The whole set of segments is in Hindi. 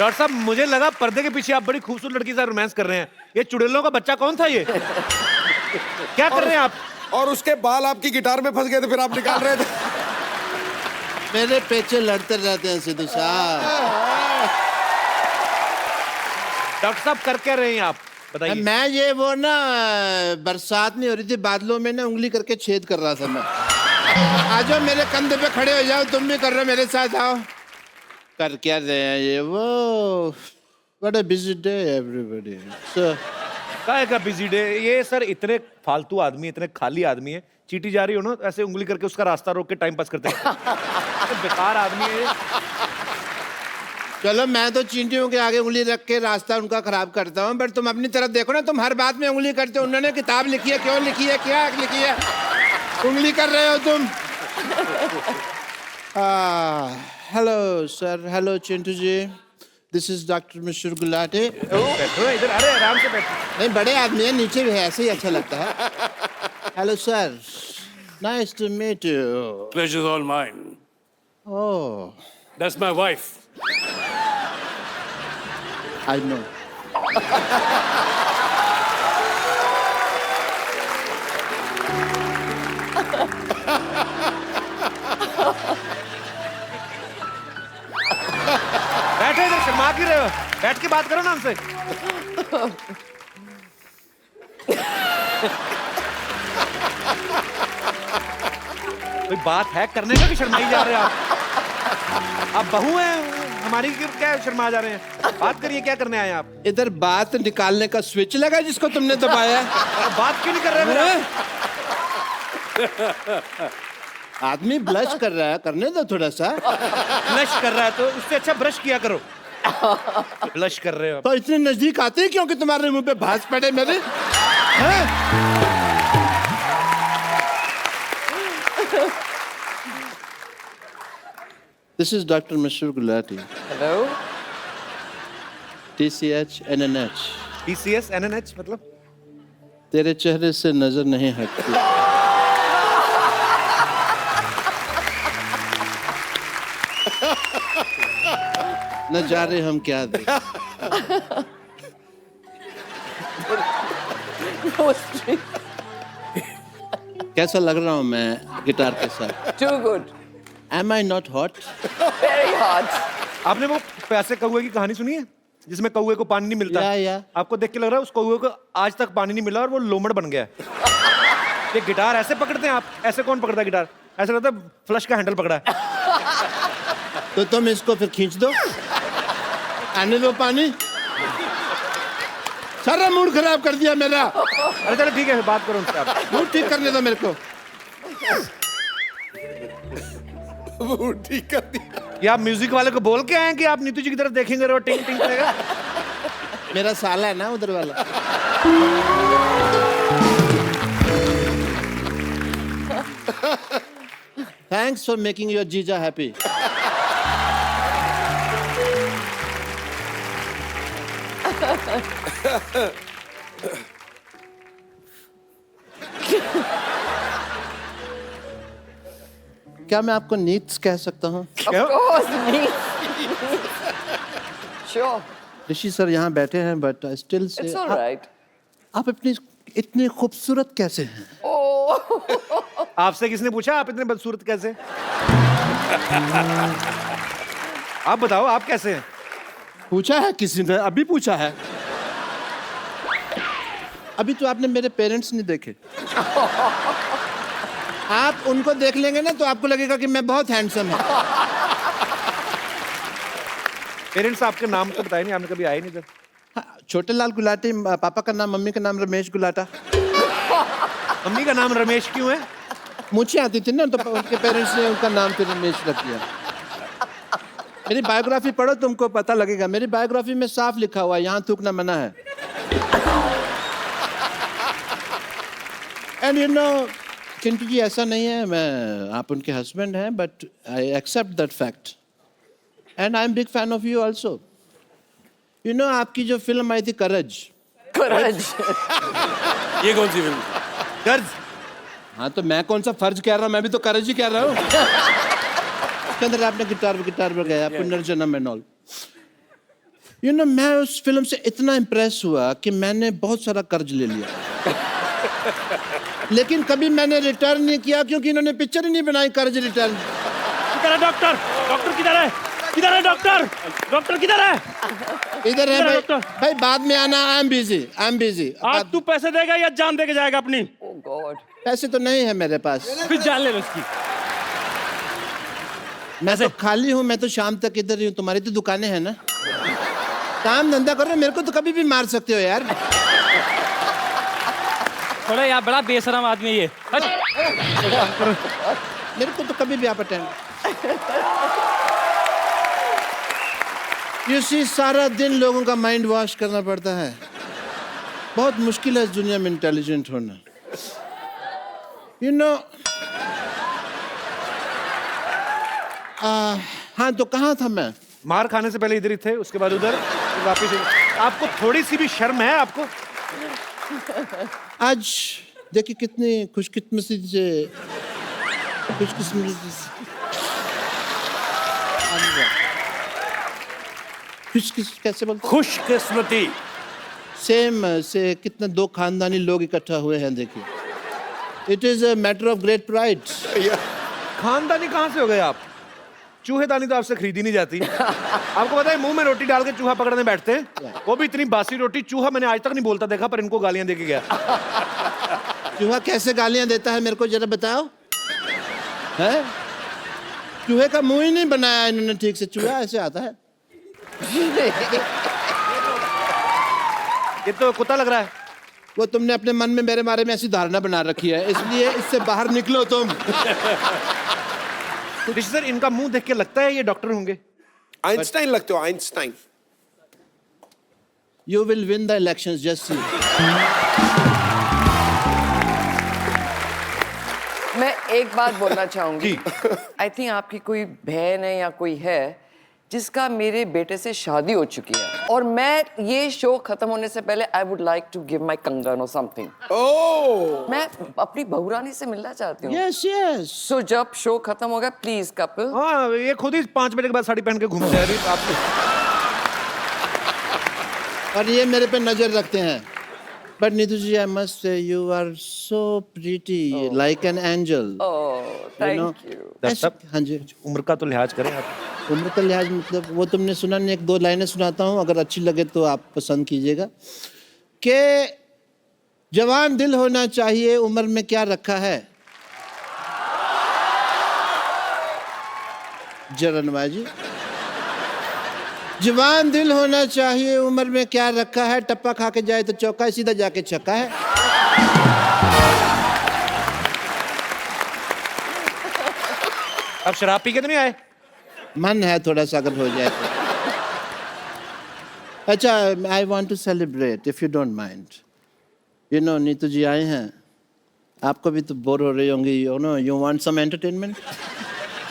डॉक्टर साहब मुझे लगा पर्दे के पीछे आप बड़ी खूबसूरत लड़की से रोमांस कर रहे हैं। ये चुड़ैलों का बच्चा कौन था ये? क्या कर रहे हैं आप? और उसके बाल आपकी गिटार में फंस गए थे, फिर आप निकाल रहे थे। मेरे पेचे लड़ते रहते हैं सिद्धू साहब। डॉक्टर साहब कर क्या रहे हैं आप, बताइए। मैं ये वो ना बरसात नहीं हो रही थी, बादलों में ना उंगली करके छेद कर रहा था मैं। आ जाओ मेरे कंधे पे खड़े हो जाओ, तुम भी कर रहे हो मेरे साथ, आओ। कर क्या रहे हैं ये वो? What a busy day everybody. क्या का बिजी डे? ये सर इतने फालतू आदमी, इतने खाली आदमी है, चीटी जा रही हो ना ऐसे उंगली करके उसका रास्ता रोक के टाइम पास करते हैं। तो बेकार आदमी है ये। चलो मैं तो चींटियों के आगे उंगली रख के रास्ता उनका खराब करता हूँ, बट तुम अपनी तरफ देखो ना, तुम हर बात में उंगली करते हो। उन्होंने किताब लिखी है, क्यों लिखी है, क्या लिखी है, उंगली कर रहे हो तुम। Hello sir, hello Chintu ji, this is doctor Mishra Gulati. बैठो इधर, अरे आराम से बैठो। नहीं बड़े आदमी है, नीचे भी है, ऐसे ही अच्छा लगता है। Hello sir, nice to meet you. Pleasure's all mine. Oh, That's my wife. I know. बैठो इधर, शर्मा क्यों रहे हो? बैठ के बात करो ना हमसे। कोई बात है करने का कि शर्माई जा रहे हो आप बहू हैं हमारी, क्या शर्मा जा रहे हैं? बात करिए, क्या करने आए हैं आप? इधर बात निकालने का स्विच लगा जिसको तुमने दबाया। बात क्यों नहीं कर रहे मेरे? आदमी ब्लश कर रहा है, करने दो थोड़ा सा। ब्लश कर रहा है तो उससे अच्छा ब्रश किया करो। ब्लश कर रहे हो तो इतने नजदीक आते हैं क्योंकि तुम्हारे मुंह पे भांज पड़े मेरे, हैं? This is Dr. Mishra Gulati. Hello? TCH NNH. TCS NNH मतलब? तेरे चेहरे से नजर नहीं हटती। न जाने हम क्या दें। कैसा लग रहा हूँ मैं गिटार के साथ? Too good. Am I not hot? Very hot. आपने वो प्यासे कौवे की कहानी सुनी है जिसमें कौवे को पानी नहीं मिलता? या। आपको देख के लग रहा है उस कौवे को आज तक पानी नहीं मिला और वो लोमड़ बन गया है। ये गिटार ऐसे पकड़ते हैं आप? ऐसे कौन पकड़ता है गिटार? ऐसा लगता है फ्लश का हैंडल पकड़ा है। तो तुम इसको फिर खींच दो, आने दो पानी। सारा मूड खराब कर दिया मेरा। अरे चलो ठीक है, बात करो उनसे आप। मूड ठीक करने दो मेरे को। वो ठीक कर दिया। ये आप म्यूजिक वाले को बोल के आए हैं कि आप नीतू जी की तरफ देखेंगे और टिंग टिंग करेगा? मेरा साला है ना उधर वाला। Thanks for making your जीजा happy. क्या मैं आपको नीट्स कह सकता हूँ? क्या? Of course, me. Sure. Rishi sir यहाँ बैठे हैं, but I still say It's all right. आप अपनी इतनी खूबसूरत कैसे हैं? Oh. आपसे किसने पूछा आप इतने बदसूरत कैसे? आप बताओ आप कैसे हैं? पूछा है किसी ने? अभी पूछा है? अभी तो आपने मेरे पेरेंट्स नहीं देखे। आप उनको देख लेंगे ना तो आपको लगेगा कि मैं बहुत हैंडसम हूँ। पेरेंट्स आपके नाम तो बताए नहीं, आपने कभी आए नहीं इधर। हाँ, छोटे लाल गुलाटी पापा का नाम, मम्मी का नाम रमेश गुलाटा। मम्मी का नाम रमेश क्यों है? मुझे आती थी ना तो उनके पेरेंट्स ने उनका नाम फिर रमेश रख दिया। मेरी बायोग्राफी पढ़ो, तुमको पता लगेगा। मेरी बायोग्राफी में साफ लिखा हुआ है, यहाँ थूकना मना है। And you know Chintu ji, ऐसा नहीं है मैं आप उनके हस्बैंड हैं, but I accept that fact and I am big fan of you also. You know आपकी जो फिल्म आई थी करज। Courage. ये कौन सी फिल्म? कर्ज? हाँ तो मैं कौन सा फर्ज कह रहा हूँ, मैं भी तो करज ही कह रहा हूँ। उसके अंदर आपने गिटार पर गाया पुनर्जन्म एंड ऑल। मैं उस फिल्म से इतना इम्प्रेस हुआ कि मैंने बहुत सारा कर्ज ले लिया लेकिन कभी मैंने रिटर्न नहीं किया क्योंकि इन्होंने पिक्चर ही नहीं बनाई कर्ज रिटर्न। किधर है डॉक्टर? डॉक्टर किधर है? किधर है डॉक्टर? डॉक्टर किधर है? इधर है किधर है भाई। डॉक्टर? भाई बाद में आना, आई एम बिजी। आज तू पैसे देगा या जान दे के जाएगा अपनी? Oh God. पैसे तो नहीं है मेरे पास, फिर जान ले लो उसकी। मैं तो खाली हूँ, मैं तो शाम तक इधर ही हूँ। तुम्हारी तो दुकानें हैं ना, काम धंधा करो, मेरे को तो कभी भी मार सकते हो यार। थोड़ा यार बड़ा बेशरम आदमी है ये। हट। मेरे को तो कभी भी आप अटेंड। You see, सारा दिन लोगों का माइंड वॉश करना पड़ता है। बहुत मुश्किल है इस दुनिया में इंटेलिजेंट होना। हाँ, तो कहाँ था मैं? मार खाने से पहले इधर ही थे, उसके बाद उधर, फिर वापस इधर। आपको थोड़ी सी भी शर्म है आपको? आज देखिए कितनी खुशकिस्मती से खुशकिस्मती कैसे बोलते हैं? खुशकिस्मती। सेम से कितने दो खानदानी लोग इकट्ठा हुए हैं, देखिए। It is a matter of great pride. खानदानी कहाँ से हो गए आप? चूहेदानी तो आपसे खरीदी नहीं जाती। आपको पता है मुंह में रोटी डाल के चूहा पकड़ने बैठते हैं, वो भी इतनी बासी रोटी। चूहा मैंने आज तक नहीं बोलता देखा, पर इनको गालियां दे के गया। चूहा कैसे गालियां देता है, मेरे को जरा बताओ। है चूहे का मुंह ही नहीं बनाया इन्होंने ठीक से, चूहा ऐसे आता है। ये तो कुत्ता लग रहा है। वो तुमने अपने मन में मेरे बारे में ऐसी धारणा बना रखी है, इसलिए इससे बाहर निकलो तुम। ऋषि सर, इनका मुंह देख के लगता है ये डॉक्टर होंगे। आइंस्टाइन लगते हो, Einstein. You will win the elections, just see. मैं एक बात बोलना चाहूंगी। आई थिंक आपकी कोई बहन है या कोई है जिसका मेरे बेटे से शादी हो चुकी है, और मैं ये शो खत्म होने से पहले I would like to give my कंगन और समथिंग। ओह, मैं अपनी बहुरानी से मिलना चाहती हूँ। Yes yes. सो जब शो खत्म होगा, प्लीज कपिल। हाँ, ये खुद ही 5 बजे के बाद साड़ी पहन के घूम जाए आप। और ये मेरे पे नजर रखते हैं। But Neetu ji, I must say you are so pretty, like an angel. Oh, thank you. Doctor साहब, हाँ जी। उम्र का तो लिहाज करें आप। उम्र का लिहाज मतलब वो तुमने सुना नहीं, 1-2 लाइनें सुनाता हूँ, अगर अच्छी लगे तो आप पसंद कीजिएगा। कि जवान दिल होना चाहिए, उम्र में क्या रखा है। जरनबाजी। जवान दिल होना चाहिए, उम्र में क्या रखा है। टप्पा खा के जाए तो चौका है, सीधा जाके छक्का है। अब शराब पी के तो नहीं आए? मन है थोड़ा सा, अगर हो जाए तो। अच्छा, I want to celebrate if you don't mind. Neetu ji आए हैं, आपको भी तो बोर हो रही होंगी। You want some entertainment.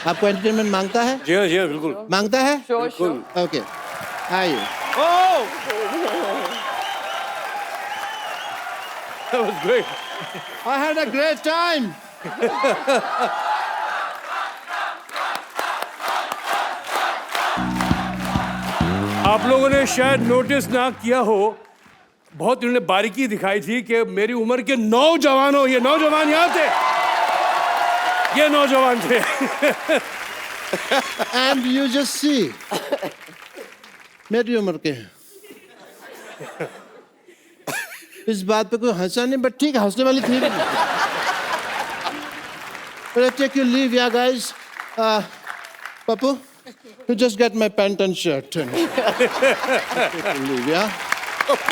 आपको एंटरटेनमेंट मांगता है? जी हाँ, जी हाँ, बिल्कुल। मांगता है? Sure sure. ओके, आइए। ओह, That was great. I had a great time. आप लोगों ने शायद नोटिस ना किया हो, बहुत इन्होंने बारीकी दिखाई थी कि मेरी उम्र के नौजवानों, ये नौजवान यहाँ थे, ये नौजवान थे। And you just see, मेरी उम्र के हैं। इस बात पे कोई हंसा नहीं, बट ठीक है, हंसने वाली थी। But I take your leave, yeah, guys. Papu, you just get my pant and shirt. Take your leave, yeah?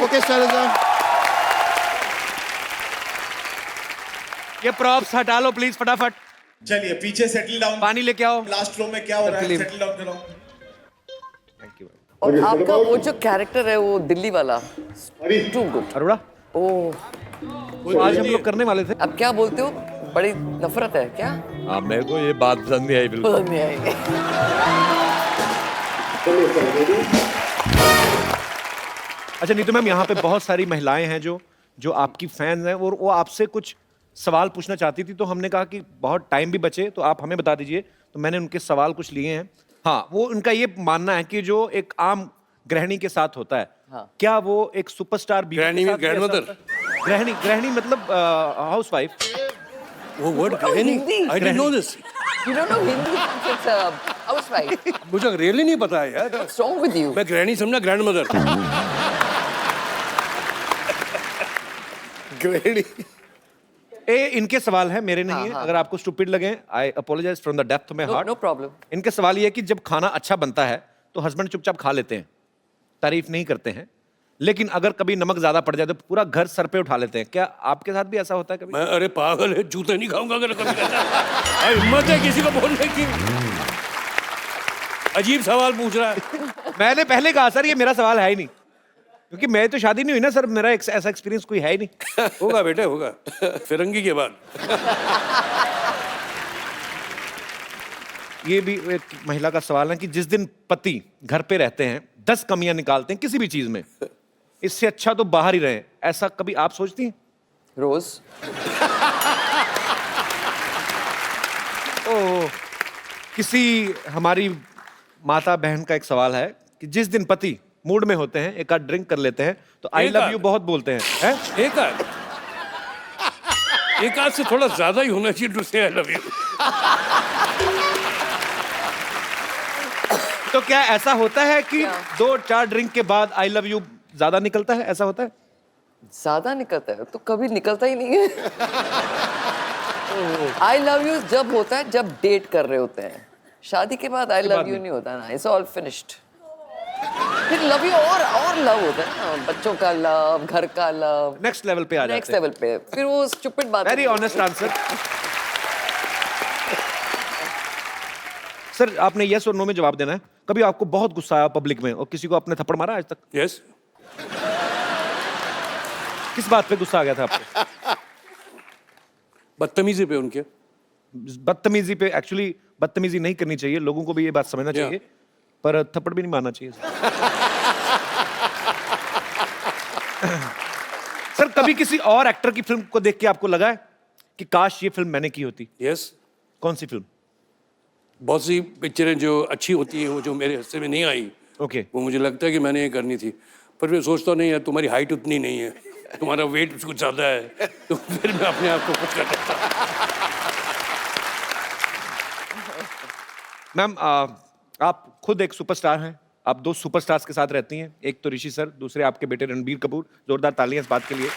Okay, Salazar. ये प्रॉप्स हटा लो प्लीज फटाफट। चलिए पीछे सेटल डाउन। पानी लेके आओ। लास्ट रो में क्या हो रहा है, सेटल डाउन करो। और आपका वो जो कैरेक्टर है वो दिल्ली वाला, टू गुड। अरोड़ा, ओह, वो आज हम लोग करने वाले थे। अब क्या बोलते हो, बड़ी नफरत है क्या? हाँ, मेरे को ये बात पसंद नहीं आई बिल्कुल। पसंद नहीं आएगी। अच्छा नीतू मैम, यहाँ पे बहुत सारी महिलाएं हैं जो आपकी फैन हैं, और वो आपसे कुछ सवाल पूछना चाहती थी, तो हमने कहा कि बहुत टाइम भी बचे तो आप हमें बता दीजिए, तो मैंने उनके सवाल कुछ लिए हैं। हाँ, वो उनका ये मानना है कि जो एक आम गृहिणी के साथ होता है, हाँ। क्या वो एक सुपरस्टार बीवी गृहिणी के में साथ भी ऐसा grandmother? होता है? गृहिणी मतलब हाउसवाइफ। वो वर्ड गृहिणी, Hindi. I didn't know this. You don't know Hindi? It's a housewife. मुझे रियली नहीं पता है यार। What's wrong with you? मैं गृहिणी समझा ग्रैंडमदर। Granny. इनके सवाल है, मेरे नहीं हाँ, है। हाँ। अगर आपको स्टूपिड लगे, I apologise from the depth of my No, heart. no problem. इनके सवाल ये है कि जब खाना अच्छा बनता है तो हस्बैंड चुपचाप खा लेते हैं, तारीफ नहीं करते हैं, लेकिन अगर कभी नमक ज्यादा पड़ जाए तो पूरा घर सर पे उठा लेते हैं। क्या आपके साथ भी ऐसा होता है कभी? मैं अरे पागल है, जूते नहीं खाऊंगा अगर कभी कहता है। हिम्मत है किसी को बोलने की? अजीब सवाल पूछ रहा है। मैंने पहले कहा सर ये मेरा सवाल है ही नहीं, क्योंकि मैं तो शादी नहीं हुई ना सर, मेरा ऐसा एक्सपीरियंस कोई है ही नहीं। होगा बेटे होगा, फिरंगी के बाद। ये भी एक महिला का सवाल है कि जिस दिन पति घर पे रहते हैं 10 कमियां निकालते हैं किसी भी चीज में, इससे अच्छा तो बाहर ही रहे, ऐसा कभी आप सोचती हैं? रोज ओ, किसी हमारी माता बहन का एक सवाल है कि जिस दिन पति मूड में होते हैं, एक आध ड्रिंक कर लेते हैं तो आई एक लव आध? यू बहुत बोलते हैं, हैं? एक आध से थोड़ा ज्यादा ही होना चाहिए टू से आई लव यू। तो क्या ऐसा होता है कि क्या? 2-4 ड्रिंक के बाद आई लव यू ज्यादा निकलता है, ऐसा होता है? ज्यादा निकलता है तो कभी निकलता ही नहीं है। आई लव यू जब होता है जब डेट कर रहे होते हैं, शादी के बाद आई बाद लव यू नहीं। नहीं होता ना, इट्स ऑल फिनिश्ड। फिर लव यू और लव होता है ना, बच्चों का लव, घर का लव, नेक्स्ट लेवल पे आ नेक्स्ट जाते हैं। लेवल पे। फिर वो स्टूपिड बात वेरी ऑनेस्ट आंसर। सर आपने यस और नो में जवाब देना है। कभी आपको बहुत गुस्सा आया पब्लिक में और किसी को आपने थप्पड़ मारा आज तक? यस, किस बात पे गुस्सा आ गया था आपको? बदतमीजी पे उनके। बदतमीजी पे? एक्चुअली बदतमीजी नहीं करनी चाहिए, लोगों को भी ये बात समझना Yeah. चाहिए, पर थप्पड़ भी नहीं मारना चाहिए। सर कभी किसी और एक्टर की फिल्म को देख के आपको लगा है कि काश ये फिल्म मैंने की होती? यस, कौन सी फिल्म? बहुत सी पिक्चरें जो अच्छी होती हैं वो जो मेरे हिस्से में नहीं आई, ओके। वो मुझे लगता है कि मैंने ये करनी थी, पर मैं सोचता नहीं यार तुम्हारी हाइट उतनी नहीं है, तुम्हारा वेट कुछ ज्यादा है, तो फिर मैं अपने आप को खुश कर देता हूं। मैम आप खुद एक सुपरस्टार हैं, आप 2 सुपरस्टार्स के साथ रहती हैं, एक तो ऋषि सर, दूसरे आपके बेटे रणबीर कपूर। जोरदार तालियां इस बात के लिए।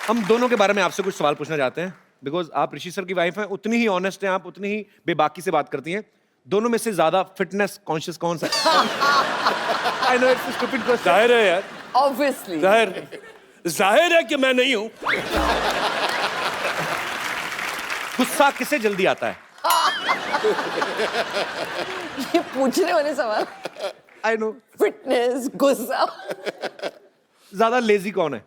हम दोनों के बारे में आपसे कुछ सवाल पूछना चाहते हैं, बिकॉज आप ऋषि सर की वाइफ हैं, उतनी ही ऑनेस्ट हैं आप, उतनी ही बेबाकी से बात करती हैं। दोनों में से ज्यादा फिटनेस कॉन्शियस कौन सा? I know it's stupid question. जाहिर है यार, ऑब्वियसली। जाहिर है कि मैं नहीं हूं। गुस्सा किसे जल्दी आता है? ये पूछने वाले सवाल, आई नो। फिटनेस, गुस्सा। ज्यादा लेजी कौन है?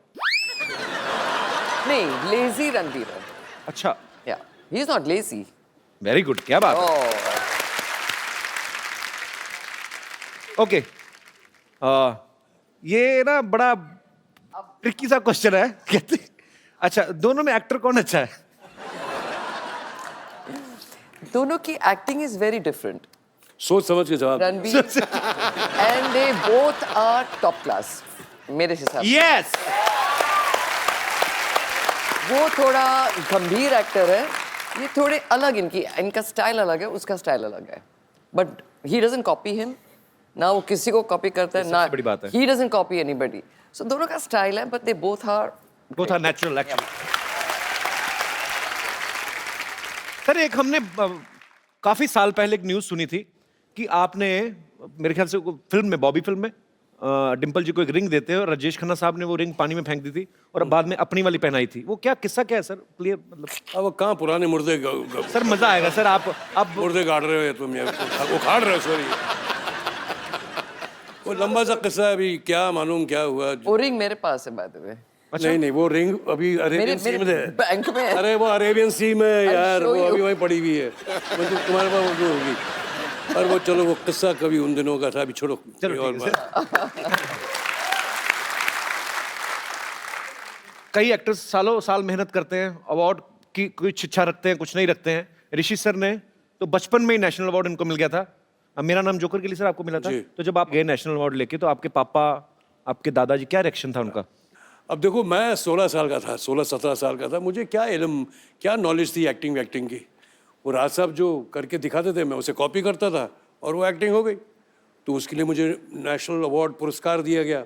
नहीं, लेजी रणबीर है। अच्छा, या he is not lazy. Very good, क्या बात है। ओह, ओके, ये ना बड़ा ट्रिकी सा क्वेश्चन है। कहते अच्छा, दोनों में एक्टर कौन अच्छा है? दोनों की एक्टिंग इज वेरी डिफरेंट। सोच समझ के जवाब। Ranbir and they both are top class मेरे हिसाब से। यस। वो थोड़ा गंभीर एक्टर है, ये थोड़े अलग, इनका स्टाइल अलग है, उसका स्टाइल अलग है, but he doesn't copy him ना, वो किसी को कॉपी करता है ना, बड़ी बात है। He doesn't copy anybody. So दोनों का स्टाइल है, but they both are natural actually. Sir एक हमने काफी साल पहले एक न्यूज सुनी थी कि आपने मेरे ख्याल से फिल्म में, बॉबी फिल्म में डिम्पल जी को एक रिंग देते हैं और राजेश खन्ना साहब ने वो रिंग पानी में फेंक दी थी और अब बाद में अपनी वाली पहनाई थी। वो क्या किस्सा क्या है सर? क्लियर मतलब। अब वो कहाँ पुराने मुर्दे सर मजा आएगा सर, आप मुर्दे गाड़ रहे हो तुम, यार उखाड़ रहे हो, सॉरी। वो लंबा सा किस्सा है, अभी क्या मालूम क्या हुआ। वो रिंग मेरे पास है बाय द वे। नहीं नहीं, वो रिंग अभी अरेबियन सी में है। बैंक में है। अरे वो अरेबियन सी में है यार, show वो you. अभी वहीं पड़ी हुई है, मतलब तुम्हारे पास वो होगी। और वो चलो, वो किस्सा कभी उन दिनों का था, अभी छोड़ो। चलो और ठीक है बात। सर। कई एक्टर्स सालों साल मेहनत करते हैं, अवार्ड की कुछ इच्छा रखते हैं, कुछ नहीं रखते हैं। ऋषि सर ने तो बचपन में ही नेशनल अवार्ड इनको मिल गया था, अब मेरा नाम जोकर के लिए सर आपको मिला था, जी। तो जब आप गए नेशनल अवार्ड लेके तो आपके पापा, आपके दादाजी, क्या रिएक्शन था उनका? अब देखो मैं 16 साल का था, 16-17 साल का था, मुझे क्या इल्म, क्या नॉलेज थी एक्टिंग वैक्टिंग की। वो राज साहब जो करके दिखाते थे मैं उसे कॉपी करता था और वो एक्टिंग हो गई। तो उसके लिए मुझे नेशनल अवार्ड पुरस्कार दिया गया,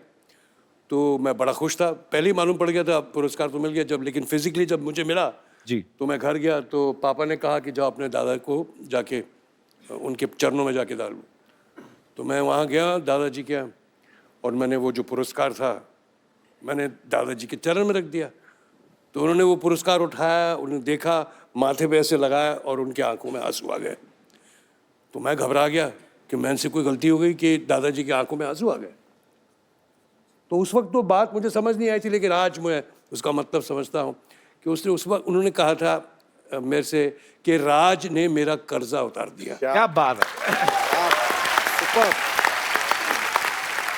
तो मैं बड़ा खुश था। पहले ही मालूम पड़ गया था पुरस्कार तो मिल गया जब, लेकिन फिजिकली जब मुझे मिला जी। तो मैं घर गया तो पापा ने कहा कि जाओ अपने दादा को जाके उनके चरणों में जाके डाल लो। तो मैं वहाँ गया दादाजी के यहाँ और मैंने वो जो पुरस्कार था मैंने दादाजी के चरण में रख दिया। तो उन्होंने वो पुरस्कार उठाया, उन्होंने देखा, माथे पे ऐसे लगाया और उनकी आंखों में आंसू आ गए। तो मैं घबरा गया कि मैंने से कोई गलती हो गई कि दादाजी की आंखों में आंसू आ गए। तो उस वक्त तो बात मुझे समझ नहीं आई थी, लेकिन आज मैं उसका मतलब समझता हूँ कि उसने उस वक्त उन्होंने कहा था मेरे से कि राज ने मेरा कर्जा उतार दिया। क्या बात है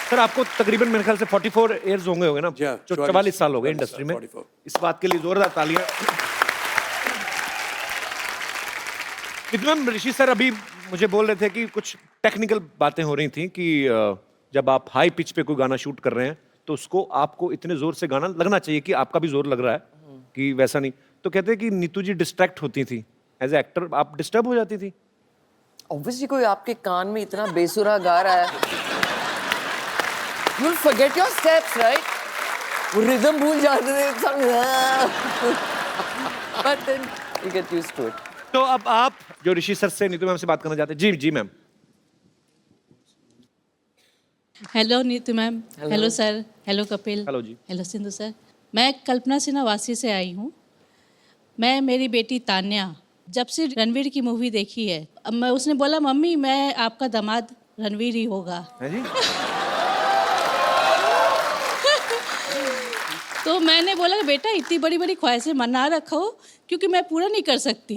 सर। आपको तकरीबन मेरे ख्याल से 44 ईयर्स होंगे ना, जी हाँ, जो 44 साल हो गए इंडस्ट्री में। 44। इस बात के लिए जोरदार तालियां। मैम, ऋषि सर अभी मुझे बोल रहे थे कि कुछ टेक्निकल बातें हो रही थी कि जब आप हाई पिच पे कोई गाना शूट कर रहे हैं तो उसको आपको इतने जोर से गाना लगना चाहिए कि आपका भी जोर लग रहा है, कि वैसा नहीं। तो कहते हैं कि नीतू जी डिस्ट्रैक्ट होती थी एज ए एक्टर, आप डिस्टर्ब हो जाती थी? ऑब्वियसली कोई आपके कान में इतना बेसुरा गा रहा है, you'll forget your steps, right? वो रिदम भूल जाते थे सब, but then you get used to it. तो अब आप जो ऋषि सर से नीतू मैम से बात करना चाहते हैं। जी जी ma'am. Hello Neetu ma'am, hello sir, hello Kapil, hello जी। Hello Sindhu sir. मैं कल्पना सिन्हा वासी से आई हूँ। मैं, मेरी बेटी तान्या जब से रणवीर की मूवी देखी है, अब मैं, उसने बोला मम्मी मैं आपका दामाद रणवीर ही होगा। है जी। तो मैंने बोला बेटा इतनी बड़ी बड़ी ख्वाहिशें मना रखो क्योंकि मैं पूरा नहीं कर सकती।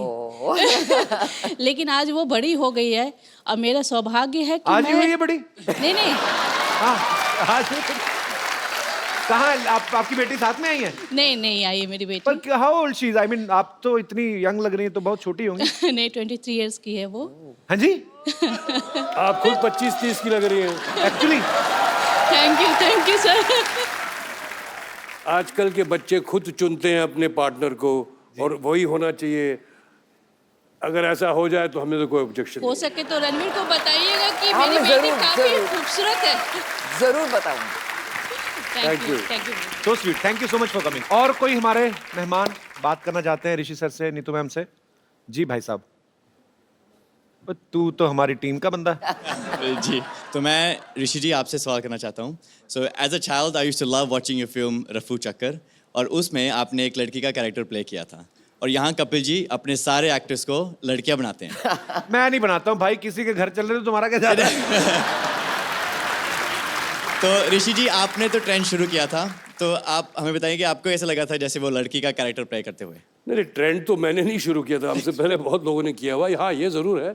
लेकिन आज वो बड़ी हो गई है और मेरा सौभाग्य है कि आज ही मैं... हुई है बड़ी? नहीं हाँ, आज कहाँ आपकी बेटी साथ में आई है? नहीं आई है मेरी बेटी। पर how old she is? I mean आप तो इतनी यंग लग रही हैं, तो बहुत छोटी होंगी। नहीं 23 इयर्स की है वो। हाँ जी। आप खुद 25-30 की लग रही हैं एक्चुअली। Thank you sir. आजकल के बच्चे खुद चुनते हैं अपने पार्टनर को और वही होना चाहिए। अगर ऐसा हो जाए तो हमें तो कोई ऑब्जेक्शन हो सके तो रणवीर को बताइएगा कि हाँ, मेरी मैं बेटी जरूर, काफी जरूर। खूबसूरत है। जरूर बताऊंगी। Thank you. So sweet, thank you so much for coming. और कोई हमारे मेहमान बात करना चाहते हैं ऋषि सर से, नीतू मैम से? जी भाई साहब। तू तो हमारी टीम का बंदा है। जी, तो मैं ऋषि जी आपसे सवाल करना चाहता हूँ। So as a child I used to love watching your film Rafoo Chakkar, और उसमें आपने एक लड़की का कैरेक्टर प्ले किया था, और यहाँ कपिल जी अपने सारे एक्टर्स को लड़कियाँ बनाते हैं। मैं नहीं बनाता हूँ भाई, किसी के घर चल रहे तो तुम्हारा क्या जाता है? तो ऋषि जी आपने तो ट्रेंड शुरू किया था, तो आप हमें बताइए कि आपको ऐसा लगा था जैसे वो लड़की का कैरेक्टर प्ले करते हुए? नहीं, ट्रेंड तो मैंने नहीं शुरू किया था, हमसे पहले बहुत लोगों ने किया हुआ। हाँ, ये ज़रूर है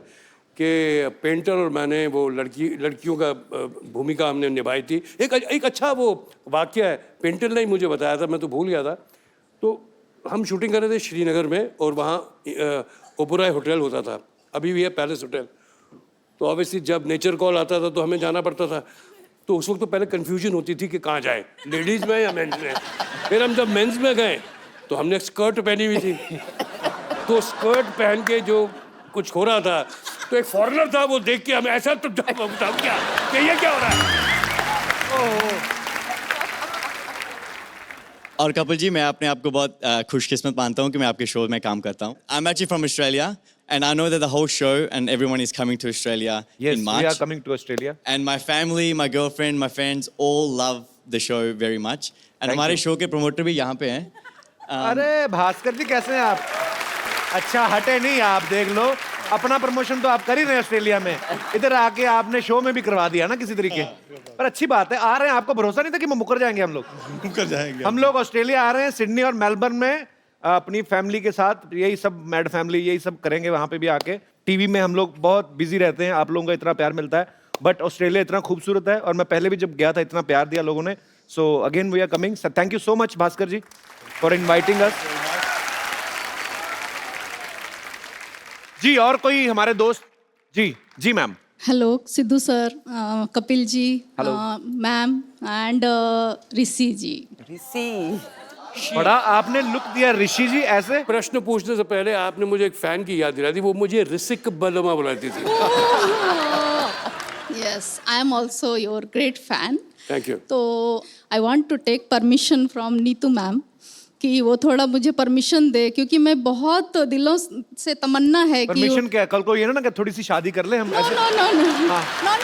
कि पेंटर और मैंने वो लड़कियों का भूमिका हमने निभाई थी। एक अच्छा वो वाकया है, पेंटर ने ही मुझे बताया था, मैं तो भूल गया था। तो हम शूटिंग कर रहे थे श्रीनगर में, और वहाँ ओबराय होटल होता था, अभी भी है पैलेस होटल। तो ऑब्वियसली जब नेचर कॉल आता था तो हमें जाना पड़ता था। तो उस वक्त तो पहले कन्फ्यूजन होती थी कि कहाँ जाए, लेडीज़ में या मेंस में। फिर हम जब मेंस में गए तो हमने स्कर्ट पहनी हुई थी, तो स्कर्ट पहन के जो कुछ हो रहा था, तो एक फॉरेनर था, वो देख के हमें ऐसा तो क्या कि ये क्या हो रहा है। और कपिल जी मैं अपने आप को बहुत खुशकिस्मत मानता हूँ कि मैं आपके शो में काम करता हूँ। I am actually from Australia and I know that the whole show and everyone is coming to Australia Yes, in March. we are coming to Australia. And my family, my girlfriend, my friends all love the show very much. And हमारे शो के प्रमोटर भी यहाँ पे हैं। अरे भास्कर जी कैसे हैं आप? अच्छा हटे नहीं, आप देख लो, अपना प्रमोशन तो आप कर ही रहे हैं ऑस्ट्रेलिया में, इधर आके आपने शो में भी करवा दिया ना किसी तरीके। पर अच्छी बात है, आ रहे हैं, आपको भरोसा नहीं था कि मुकर जाएंगे हम लोग? मुकर जाएंगे हम लोग ऑस्ट्रेलिया आ रहे हैं, सिडनी और मेलबर्न में अपनी फैमिली के साथ, यही सब मैड फैमिली यही सब करेंगे वहां पे भी आके। टीवी में हम लोग बहुत बिजी रहते हैं, आप लोगों का इतना प्यार मिलता है, बट ऑस्ट्रेलिया इतना खूबसूरत है, और मैं पहले भी जब गया था इतना प्यार दिया लोगों ने। So again we are coming. Thank you so much Bhaskar ji for inviting us. जी और कोई हमारे दोस्त? जी जी ma'am. Hello Siddhu sir, Kapil ji, ma'am and Rishi ji. Rishi बड़ा आपने लुक दिया ऋषि जी ऐसे। प्रश्न पूछने से पहले आपने मुझे एक फैन की याद दिलाई थी, वो मुझे ऋषिक बलमा बुलाती थी। Yes, I am also your great fan. Thank you. तो I want to take permission from Neetu ma'am कि वो थोड़ा मुझे परमिशन दे, क्योंकि मैं बहुत दिलों से तमन्ना है कि परमिशन क्या है? कल को ये ना कि थोड़ी सी शादी कर ले हम ऐसे। no,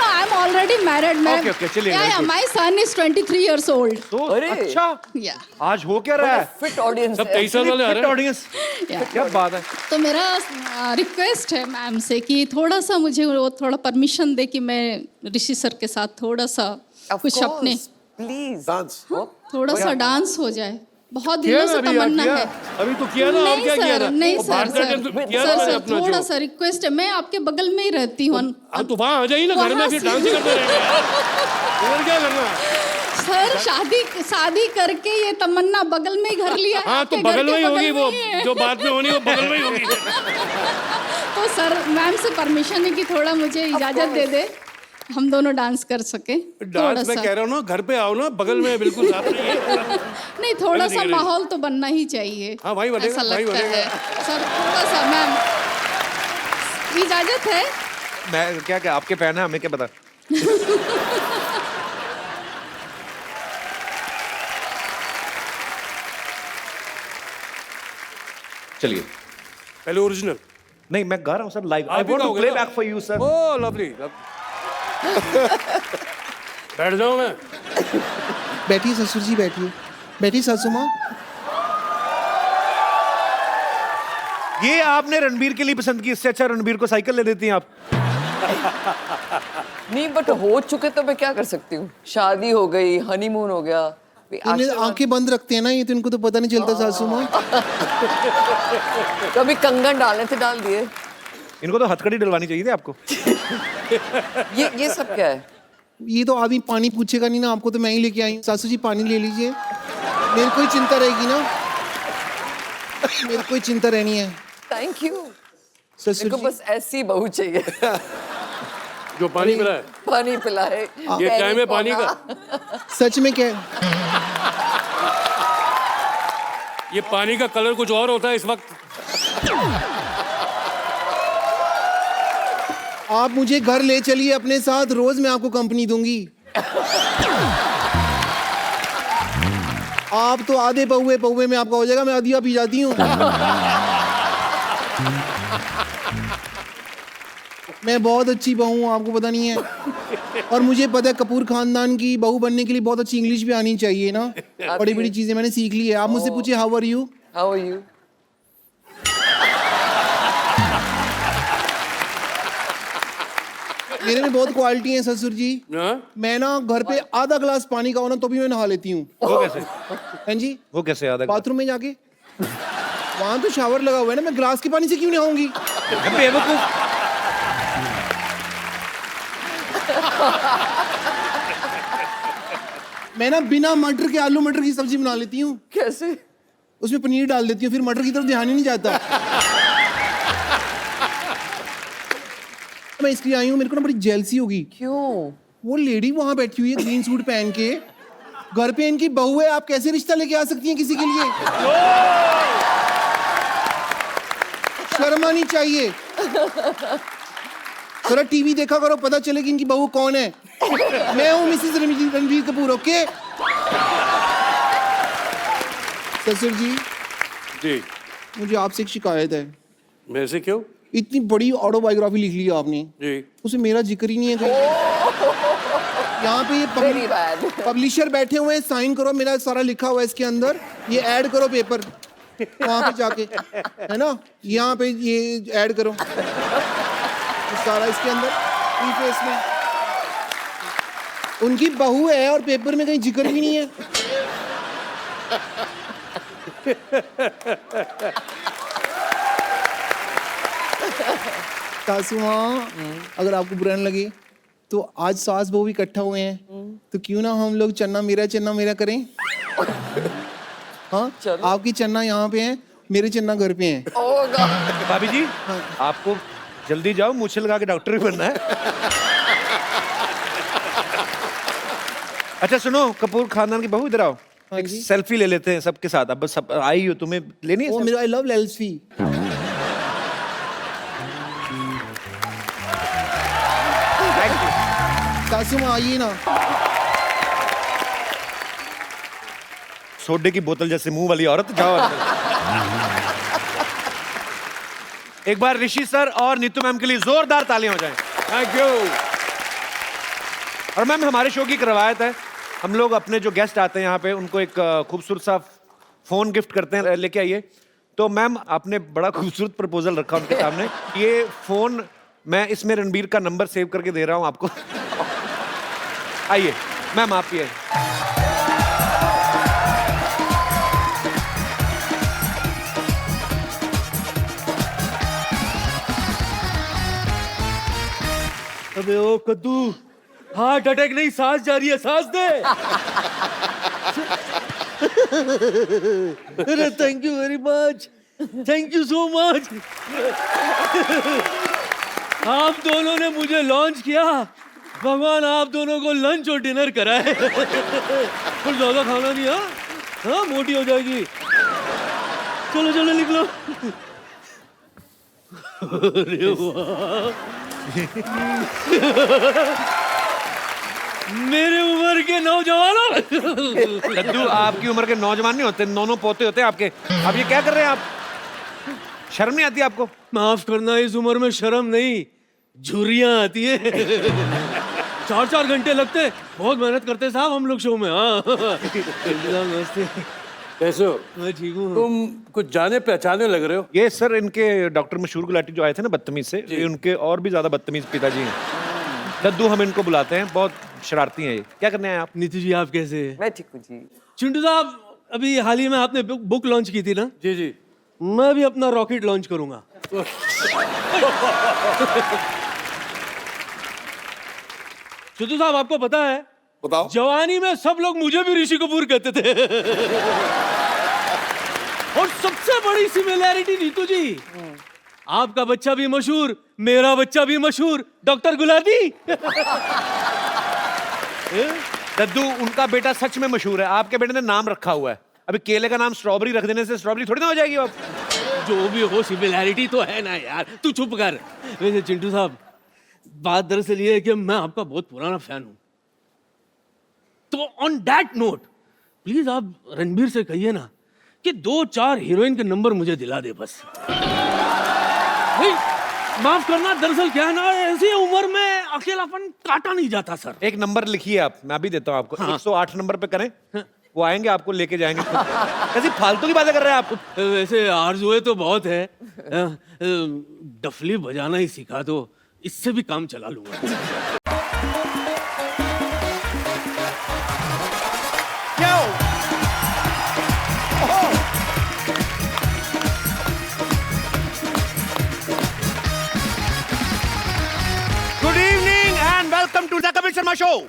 I am already married ma'am. Okay, चलिए, my son is 23 years old। तो अरे। अच्छा या आज हो क्या रहा है? फिट ऑडियंस सब 23 साल वाले आ रहे हैं। ऑडियंस, क्या बात है। तो मेरा रिक्वेस्ट है मैम से कि थोड़ा सा मुझे वो थोड़ा परमिशन दे कि मैं ऋषि सर के साथ थोड़ा सा कुछ अपने प्लीज Dance. थोड़ा सा डांस हो जाए। बहुत किया दिनों ना से अभी यार, तमन्ना किया। है। अभी तो किया ना, और नहीं क्या किया सर, था? नहीं वो सर, भारतनाट्यम तो सर, किया ना मैंने सर, अपना थोड़ा जो। सा रिक्वेस्ट है, मैं आपके बगल में ही रहती हूँ। हाँ तो वहाँ आ जाइए ना घर में, वहाँ फिर से- डांस ही करते रहेंगे यार। इधर क्या करना? सर शादी करके ये तमन्ना बगल में ही घर लिया है, हाँ तो आपके घर बगल के में ही होगी बगल वो, में ही है। जो बाद में होनी वो बगल में ही होगी। तो सर मैम से परमिशन है कि थोड़ा मुझे इजाजत दे दे, हम दोनों डांस कर सके थोड़ा डांस मैं सा। कह रहा हूँ ना, घर पे आओ ना, बगल में बिल्कुल साथ में ही है। नहीं, थोड़ा नहीं, सा नहीं। माहौल तो बनना ही चाहिए। हाँ, वही बनेगा, ऐसा वही लगता बनेगा। है सर, थोड़ा सा मैम इजाजत है। मैं क्या आपके फैन है, हमें क्या पता। चलिए। पहले ओरिजिनल। नहीं, मैं गा रहा हूँ सर लाइव। आई आप ही वांट टू गाओगे प्ले ना? Back for you sir. Oh lovely. बैठ जाओ मैं। बैठिए ससुर जी, बैठिए। बैठिए सासू माँ। ये आपने रणबीर के लिए पसंद की, इससे अच्छा रणबीर को साइकिल ले देती हैं आप। नहीं, बट हो चुके तो मैं क्या कर सकती हूँ। शादी हो गई, हनीमून हो गया। इन्हें आशीर्वाद- आंखें बंद रखते हैं ना ये, तो इनको तो पता नहीं चलता सासू माँ। कभी कंगन डालने थे, डाल दिए। इनको तो हथकड़ी डलवानी चाहिए थी आपको। ये सब क्या है? ये तो आदमी पानी पूछेगा नहीं ना, आपको तो मैं ही लेके आई हूँ। सासू जी पानी ले लीजिए, मेरे को ही चिंता रहेगी ना, मेरे को ही चिंता रहनी है। Thank you. ससुर मेरे को जी बस ऐसी बहू चाहिए। जो पानी पिलाए। पानी पिलाए। ये टाइम है पानी का। सच में क्या है? ये पानी का कलर कुछ और होता है इस वक्त। आप मुझे घर ले चलिए अपने साथ, रोज मैं आपको कंपनी दूंगी। आप तो आधे पौवे में आपका हो जाएगा, मैं आधिया पी जाती हूँ। मैं बहुत अच्छी बहू हूँ, आपको पता नहीं है। और मुझे पता है कपूर खानदान की बहू बनने के लिए बहुत अच्छी इंग्लिश भी आनी चाहिए ना। बड़ी बड़ी चीजें मैंने सीख ली है। आप मुझसे पूछिए how are you. How are you? मेरे में बहुत क्वालिटी है ससुर जी। हाँ? मैं ना घर पे आधा ग्लास पानी का हो ना तो भी मैं नहा लेती हूँ। वो कैसे? हाँ जी, वो कैसे याद है? बाथरूम में जाके। वहां तो शावर लगा हुआ है ना, मैं ग्लास के पानी से क्यों नहाऊंगी? बेवकूफ। मैं ना बिना मटर के आलू मटर की सब्जी बना लेती हूँ। कैसे? उसमें पनीर डाल देती हूँ, फिर मटर की तरफ ध्यान ही नहीं जाता। मैं इसलिए आई हूँ, मेरे को ना बड़ी जेलसी होगी। क्यों? वो लेडी वहां बैठी हुई है ग्रीन सूट पहन के, घर पे इनकी बहू है, आप कैसे रिश्ता लेके आ सकती हैं किसी के लिए? शर्म आनी चाहिए। थोड़ा टीवी देखा करो, पता चले कि इनकी बहू कौन है। मैं हूँ मिसेस रणबीर कपूर। ओके ससुर जी, जी। मुझे आपसे एक शिकायत है। मेरे से क्यों? इतनी बड़ी ऑटोबायोग्राफी लिख ली है आपने, जी। उसमें मेरा जिक्र ही नहीं है कहीं। यहाँ पे ये Very bad. पब्लिशर बैठे हुए हैं, साइन करो, मेरा सारा लिखा हुआ है इसके अंदर, ये ऐड करो पेपर वहाँ पे जाके, है ना, यहाँ पे ये ऐड करो ये सारा इसके अंदर प्रीफेस में। उनकी बहू है और पेपर में कहीं जिक्र भी नहीं है। सासू माँ, अगर आपको बुरा न लगे तो आज सास बहू इकट्ठा हुए हैं, तो क्यों ना हम लोग चन्ना मेरा करें। हाँ, आपकी चन्ना यहाँ पे है, मेरे चन्ना घर पे हैं। Oh God. भाभी जी, आपको जल्दी जाओ, मूछे लगा के डॉक्टर भी बनना है। अच्छा सुनो, कपूर खानदान की बहू, इधर आओ, एक सेल्फी ले लेते हैं सबके साथ। अब सब आई हो, तुम्हें लेनी है? ओ मेरा आई लव सेल्फी। सासू माँ आइए ना। सोडे की बोतल जैसे मुंह वाली औरत, जाओ अंदर। एक बार ऋषि सर और नीतू मैम के लिए जोरदार तालियां हो जाएं। Thank you. और मैम, हमारे शो की एक रवायत है, हम लोग अपने जो गेस्ट आते हैं यहाँ पे उनको एक खूबसूरत सा फोन गिफ्ट करते हैं, लेके आइए। तो मैम, आपने बड़ा खूबसूरत प्रपोजल रखा उनके सामने। ये फोन मैं इसमें रणबीर का नंबर सेव करके दे रहा हूँ आपको। आइए मैम, आप ये अबे ओ कद्दू, हार्ट अटैक नहीं, सांस जा रही है, सांस दे। अरे thank you very much, thank you so much. आप दोनों ने मुझे लॉन्च किया, भगवान आप दोनों को लंच और डिनर कराए। कुछ ज्यादा खाना नहीं, हाँ मोटी हो जाएगी। चलो चलो निकलो। अरे वाह, मेरे उम्र के नौजवानों। लड्डू, आपकी उम्र के नौजवान नहीं होते, नौनों पोते होते हैं आपके। अब ये क्या कर रहे हैं आप? शर्म नहीं आती आपको? माफ करना, इस उम्र में शर्म नहीं, झुर्रियां आती है। 4-4 घंटे लगते, बहुत मेहनत करते साहब हम लोग शो में। हाँ नमस्ते, कैसे हो? मैं ठीक हूँ। तुम कुछ जाने पहचाने लग रहे हो। ये सर इनके डॉक्टर मशहूर गुलाटी जो आए थे ना बदतमीज से, ये उनके और भी ज्यादा बदतमीज पिताजी हैं। लड्डू हम इनको बुलाते हैं, बहुत शरारती हैं ये। क्या करने आए आप? नीतू जी आप कैसे हैं? मैं ठीक हूँ जी। चिंटू साहब, अभी हाल ही में आपने बुक लॉन्च की थी ना? जी जी। मैं भी अपना रॉकेट लॉन्च करूंगा। चिंटू साहब, आपको पता है, बताओ। जवानी में सब लोग मुझे भी ऋषि कपूर कहते थे। और सबसे बड़ी सिमिलैरिटी नीतू जी, आपका बच्चा भी मशहूर, मेरा बच्चा भी मशहूर, डॉक्टर गुलाटी। लड्डू, उनका बेटा सच में मशहूर है, आपके बेटे ने नाम रखा हुआ है। अभी केले का नाम स्ट्रॉबेरी रख देने से स्ट्रॉबेरी थोड़ी ना हो जाएगी अब। जो भी हो, सिमिलैरिटी तो है ना यार, तू चुप कर। वैसे चिंटू साहब, बात दरअसल ये है कि मैं आपका बहुत पुराना फैन हूं। तो ऑन दैट नोट, प्लीज आप रणबीर से कहिए ना कि 2-4 हीरोइन के नंबर मुझे दिला दे बस। नहीं, माफ करना, दरअसल क्या है ना, ऐसी उम्र में अकेलापन काटा नहीं जाता सर। एक नंबर लिखिए आप, मैं अभी देता हूँ आपको। 108 नंबर पे करें, वो आएंगे आपको लेके जाएंगे। कैसी फालतू की बातें कर रहे हैं आप? वैसे आरजुए तो बहुत है, डफली बजाना ही सिखा दो, इससे भी काम चला लूंगा। Good evening and welcome to the Kapil Sharma show.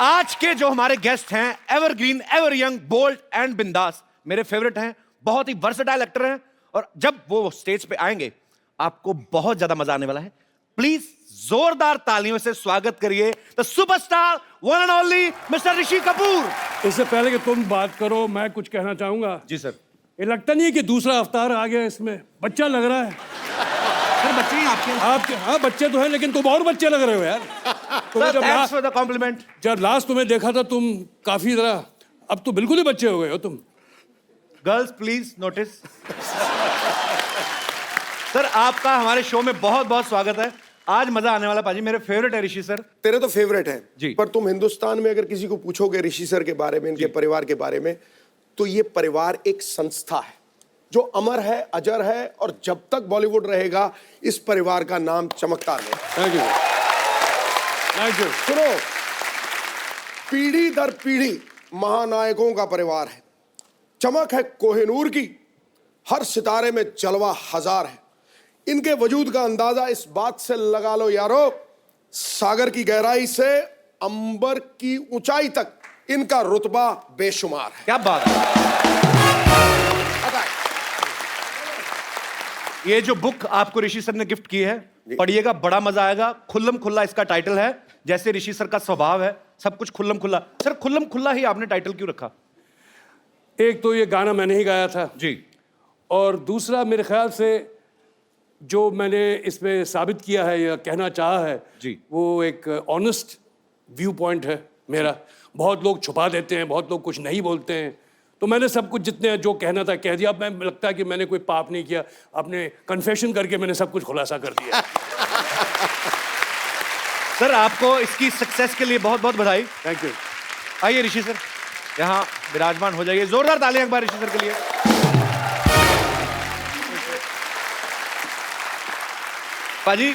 आज के जो हमारे गेस्ट हैं, evergreen, ever young, bold and बिंदास, मेरे फेवरेट हैं, बहुत ही वर्सेटाइल एक्टर हैं, और जब वो स्टेज पे आएंगे आपको बहुत ज्यादा मजा आने वाला है। प्लीज जोरदार तालियों से स्वागत करिए the superstar, one and only mister Rishi Kapoor. इससे पहले कि तुम बात करो, मैं कुछ कहना चाहूंगा। जी सर। ये लगता नहीं है कि दूसरा अवतार आ गया इसमें? बच्चा लग रहा है। सर बच्चे ही आपके? हाँ बच्चे तो हैं, लेकिन तुम और बच्चे लग रहे हो यार। तुम्हें थैंक्स फॉर द कॉम्प्लीमेंट। जब लास्ट तुम्हें देखा था, तुम काफी जरा, अब तो बिल्कुल ही बच्चे हो गए हो तुम। Girls please notice. सर, आपका हमारे शो में बहुत बहुत स्वागत है। आज मजा आने वाला पाजी, मेरे फेवरेट है ऋषि सर। तेरे तो फेवरेट हैं जी। पर तुम हिंदुस्तान में अगर किसी को पूछोगे ऋषि सर के बारे में, इनके परिवार के बारे में, तो ये परिवार एक संस्था है जो अमर है, अजर है, और जब तक बॉलीवुड रहेगा इस परिवार का नाम चमकता रहेगा। Thank you, thank you. सुनो, पीढ़ी दर पीढ़ी महानायकों का परिवार है। चमक है कोहिनूर की, हर सितारे में जलवा हजार है। इनके वजूद का अंदाजा इस बात से लगा लो यारो, सागर की गहराई से अंबर की ऊंचाई तक इनका रुतबा बेशुमार है। क्या बात है। ये जो बुक आपको ऋषि सर ने गिफ्ट की है, पढ़िएगा, बड़ा मजा आएगा। खुल्लम खुल्ला इसका टाइटल है, जैसे ऋषि सर का स्वभाव है, सब कुछ खुल्लम खुल्ला। सर खुल्लम खुल्ला ही आपने टाइटल क्यों रखा? एक तो ये गाना मैंने ही गाया था जी, और दूसरा मेरे ख्याल से जो मैंने इसमें साबित किया है या कहना चाहा है जी। वो एक ऑनेस्ट व्यू पॉइंट है मेरा। बहुत लोग छुपा देते हैं, बहुत लोग कुछ नहीं बोलते हैं, तो मैंने सब कुछ जितने जो कहना था कह दिया। अब मैं लगता है कि मैंने कोई पाप नहीं किया, अपने कन्फेशन करके मैंने सब कुछ खुलासा कर दिया। सर आपको इसकी सक्सेस के लिए बहुत बहुत बधाई। Thank you. आइए ऋषि सर यहाँ विराजमान हो जाइए, जोरदार तालियां एक बार ऋषि सर के लिए। पाजी,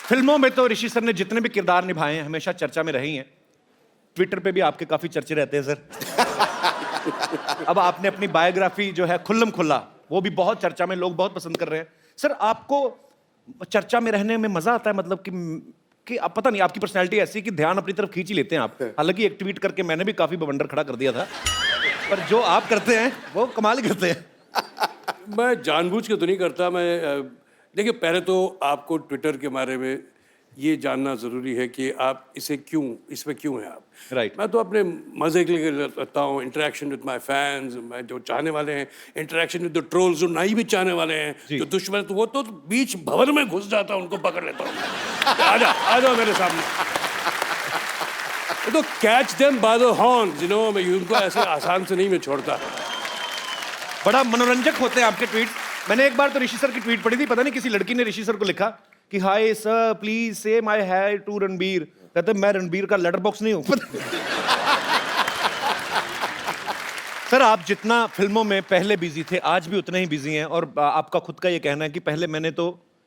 फिल्मों में तो ऋषि सर ने जितने भी किरदार निभाए हैं हमेशा चर्चा में रही हैं। ट्विटर पे भी आपके काफी चर्चे रहते हैं सर। अब आपने अपनी बायोग्राफी जो है खुल्लम खुल्ला, वो भी बहुत चर्चा में, लोग बहुत पसंद कर रहे हैं। सर आपको चर्चा में रहने में मजा आता है? मतलब कि आप, पता नहीं, आपकी पर्सनैलिटी ऐसी कि ध्यान अपनी तरफ खींच ही लेते हैं आप। हालांकि एक ट्वीट करके मैंने भी काफी बवंडर खड़ा कर दिया था, पर जो आप करते हैं वो कमाल ही करते हैं। मैं जानबूझ के तो नहीं करता। मैं देखिए, पहले तो आपको ट्विटर के बारे में ये जानना ज़रूरी है कि आप इसमें क्यों हैं आप। Right. मैं तो अपने मज़े के लिए रहता हूँ, इंटरेक्शन विद माय फैंस, मैं जो चाहने वाले हैं, इंटरेक्शन विद द ट्रोल्स जो नहीं भी चाहने वाले हैं, जो दुश्मन, तो वो तो बीच भवन में घुस जाता है, उनको पकड़ लेता हूँ। आ जाओ मेरे सामने। तो catch them by the horns, you know, मैं उनको ऐसे आसान से नहीं मैं छोड़ता। बड़ा मनोरंजक होते हैं आपके ट्वीट। मैंने एक बार तो ऋषि सर की ट्वीट पढ़ी थी, पता नहीं किसी लड़की ने ऋषि सर को लिखा कि हाय सर प्लीज से माय हाय टू रणबीर। कहते मैं रणबीर का लेटर बॉक्स नहीं हूं। सर आप जितना फिल्मों में पहले बिजी थे, आज भी उतने ही बिजी हैं, और आपका खुद का ये कहना है कि पहले मैंने तो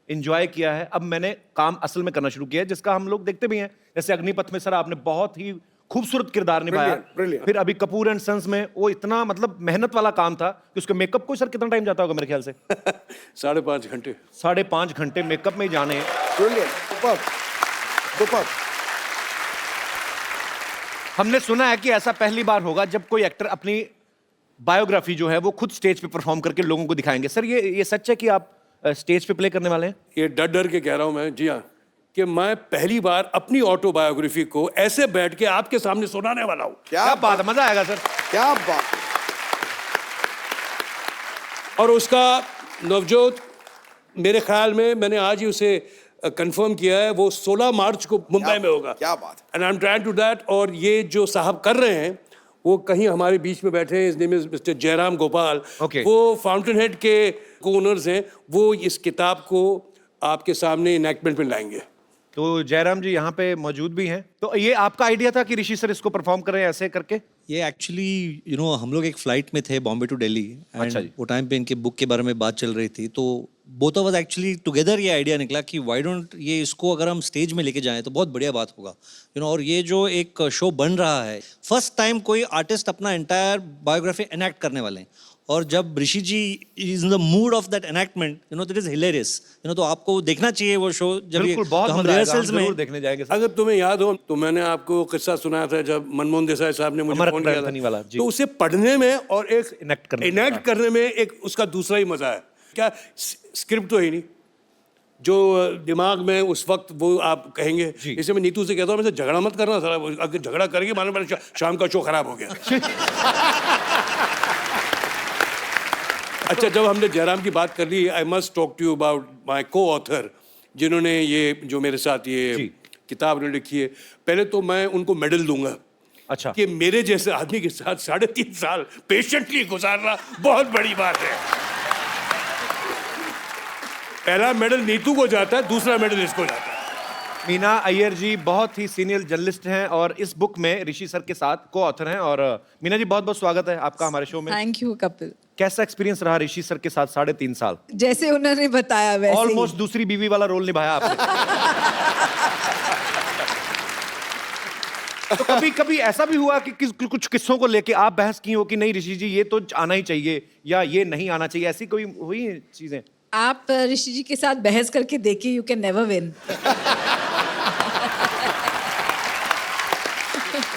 एंजॉय किया है, अब मैंने काम असल में करना शुरू किया है, जिसका हम लोग देखते भी हैं। जैसे अग्निपथ में सर आपने बहुत ही खूबसूरत किरदार निभाया। Brilliant. फिर अभी कपूर एंड सन्स में वो इतना मतलब मेहनत वाला काम था कि उसके मेकअप को सर कितना टाइम जाता होगा मेरे ख्याल से? 5.5 घंटे। 5.5 घंटे मेकअप में ही जाने हैं। Brilliant. Superb. Superb. हमने सुना है कि ऐसा पहली बार होगा जब कोई एक्टर अपनी बायोग्राफी जो है वो खुद स्टेज पे परफॉर्म करके लोगों को दिखाएंगे। सर ये सच है कि आप स्टेज पे प्ले करने वाले हैं? ये डर डर के कह रहा हूं मैं, जी हाँ, कि मैं पहली बार अपनी ऑटोबायोग्राफी को ऐसे बैठ के आपके सामने सुनाने वाला हूं। क्या बात है, मजा आएगा सर। क्या बात। और उसका नवजोत, मेरे ख्याल में मैंने आज ही उसे कंफर्म किया है, वो 16 मार्च को मुंबई में होगा। क्या बात है। And I am trying to that. और ये जो साहब कर रहे हैं वो कहीं हमारे बीच में बैठे हैं, इस name is mister Jairam Gopal. Okay. वो फाउंटेन हेड के ओनर्स हैं, वो इस किताब को आपके सामने इनैक्टमेंट में लाएंगे। तो जयराम जी यहाँ पे मौजूद भी हैं। तो ये आपका आइडिया था कि ऋषि सर इसको परफॉर्म करें ऐसे करके? ये एक्चुअली हम लोग एक फ्लाइट में थे बॉम्बे टू दिल्ली, अच्छा जी। एंड वो टाइम पे इनके बुक के बारे में बात चल रही थी, तो both of us actually together ये आइडिया निकला कि व्हाई डोंट ये इसको अगर हम स्टेज में लेके जाएं तो बहुत बढ़िया बात होगा, और ये जो एक शो बन रहा है, फर्स्ट टाइम कोई आर्टिस्ट अपना एंटायर बायोग्राफी एनैक्ट करने वाले हैं, और जब Rishi ji is in the mood of that enactment, that is hilarious, तो आपको देखना चाहिए वो शो। जब बिल्कुल, बहुत तो हम मजा आएगा, हम रिहर्सल्स में जरूर देखने जाएंगे सर। अगर तुम्हें याद हो तो मैंने आपको किस्सा सुनाया था जब मनमोहन देसाई साहब ने मुझे अमर फोन किया एंथनी था, वाला, जी। तो उसे पढ़ने में और एक इनैक्ट करने में एक उसका दूसरा ही मजा है। क्या स्क्रिप्ट तो ही नहीं, जो दिमाग में उस वक्त वो आप कहेंगे। इसे मैं नीतू से कहता हूँ, मैं झगड़ा मत करना सारा, अगर झगड़ा करेंगे मानो मेरा शाम का शो खराब हो गया। अच्छा, जब हमने जयराम की बात कर ली, I must talk to you about my coauthor, जिन्होंने ये जो मेरे साथ ये किताब उन्होंने लिखी है। पहले तो मैं उनको मेडल दूंगा। अच्छा। कि मेरे जैसे आदमी के साथ 3.5 साल पेशेंटली गुजारना बहुत बड़ी बात है। पहला मेडल नीतू को जाता है, दूसरा मेडल इसको जाता है। मीना अय्यर जी बहुत ही सीनियर जर्नलिस्ट हैं और इस बुक में ऋषि सर के साथ को ऑथर हैं। और मीना जी बहुत बहुत स्वागत है आपका हमारे शो में। Thank you Kapil. कैसा एक्सपीरियंस रहा ऋषि सर के साथ 3.5 साल? जैसे उन्होंने बताया वैसे ही। ऑलमोस्ट दूसरी बीवी वाला रोल निभाया आपने। तो कभी ऐसा भी हुआ कि कुछ किस्सों को लेके आप बहस की हो कि नहीं ऋषि जी ये तो आना ही चाहिए या ये नहीं आना चाहिए, ऐसी कोई हुई चीजें? आप ऋषि जी के साथ बहस करके देखिए, you can never win.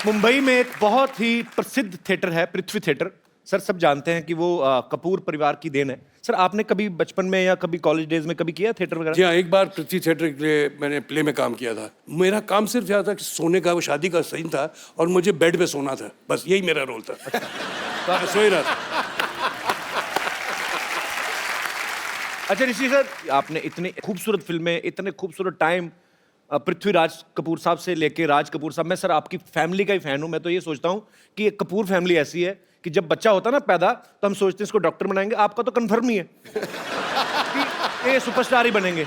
Mumbai में एक बहुत ही प्रसिद्ध थिएटर है, पृथ्वी थिएटर, सर सब जानते हैं कि वो कपूर परिवार की देन है। सर आपने कभी बचपन में या कभी कॉलेज डेज में कभी किया थिएटर वगैरह? जी हाँ, एक बार पृथ्वी थिएटर के लिए मैंने प्ले में काम किया था। मेरा काम सिर्फ यह था कि सोने का, वो शादी का सीन था और मुझे बेड पे सोना था, बस यही मेरा रोल था। तो मैं सो ही रहा था। अच्छा ऋषि सर, आपने इतनी खूबसूरत फिल्में, इतने खूबसूरत टाइम पृथ्वीराज कपूर साहब से लेके राज कपूर साहब, मैं सर आपकी फैमिली का ही फैन हूं। मैं तो ये सोचता हूं कि एक कपूर फैमिली ऐसी है कि जब बच्चा होता ना पैदा तो हम सोचते हैं इसको डॉक्टर बनाएंगे। आपका तो कन्फर्म ही है कि ये सुपरस्टार ही बनेंगे।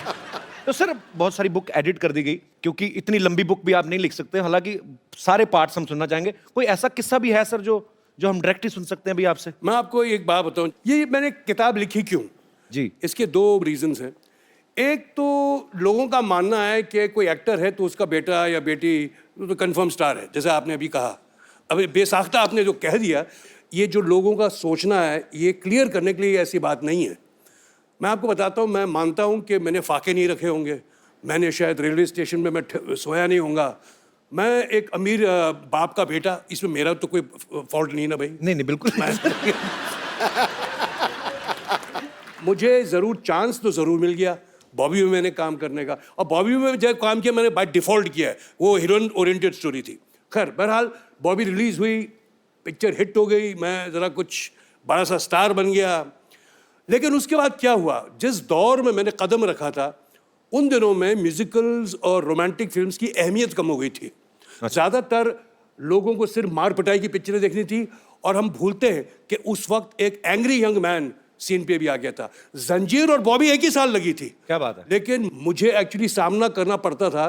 तो सर बहुत सारी बुक एडिट कर दी गई क्योंकि इतनी लंबी बुक भी आप नहीं लिख सकते, हालांकि सारे पार्ट्स हम सुनना चाहेंगे। कोई ऐसा किस्सा भी है सर जो हम डायरेक्ट ही सुन सकते हैं अभी आपसे? मैं आपको एक बात बताऊं, ये मैंने किताब लिखी क्यों जी, इसके 2 रीजंस हैं। एक तो लोगों का मानना है कि कोई एक्टर है तो उसका बेटा या बेटी तो कंफर्म स्टार है, जैसे आपने अभी कहा। अभी बेसाख्ता आपने जो कह दिया, ये जो लोगों का सोचना है, ये क्लियर करने के लिए ऐसी बात नहीं है। मैं आपको बताता हूँ, मैं मानता हूँ कि मैंने फाके नहीं रखे होंगे, मैंने शायद रेलवे स्टेशन में मैं सोया नहीं होऊंगा, मैं एक अमीर बाप का बेटा, इसमें मेरा तो कोई फॉल्ट नहीं ना भाई। नहीं बिल्कुल। मुझे ज़रूर चांस तो ज़रूर मिल गया बॉबी में मैंने काम करने का, और बॉबी में जब काम किया मैंने बाय डिफ़ॉल्ट किया है, वो हीरोइन ओरिएंटेड स्टोरी थी। खैर बहरहाल बॉबी रिलीज़ हुई, पिक्चर हिट हो गई, मैं ज़रा कुछ बड़ा सा स्टार बन गया। लेकिन उसके बाद क्या हुआ, जिस दौर में मैंने कदम रखा था उन दिनों में म्यूजिकल्स और रोमांटिक फिल्म्स की अहमियत कम हो गई थी। ज़्यादातर लोगों को सिर्फ मार पिटाई की पिक्चरें देखनी थी, और हम भूलते हैं कि उस वक्त एक एंग्री यंग मैन सीन पे भी आ गया था। जंजीर और बॉबी एक ही साल लगी थी। क्या बात है। लेकिन मुझे एक्चुअली सामना करना पड़ता था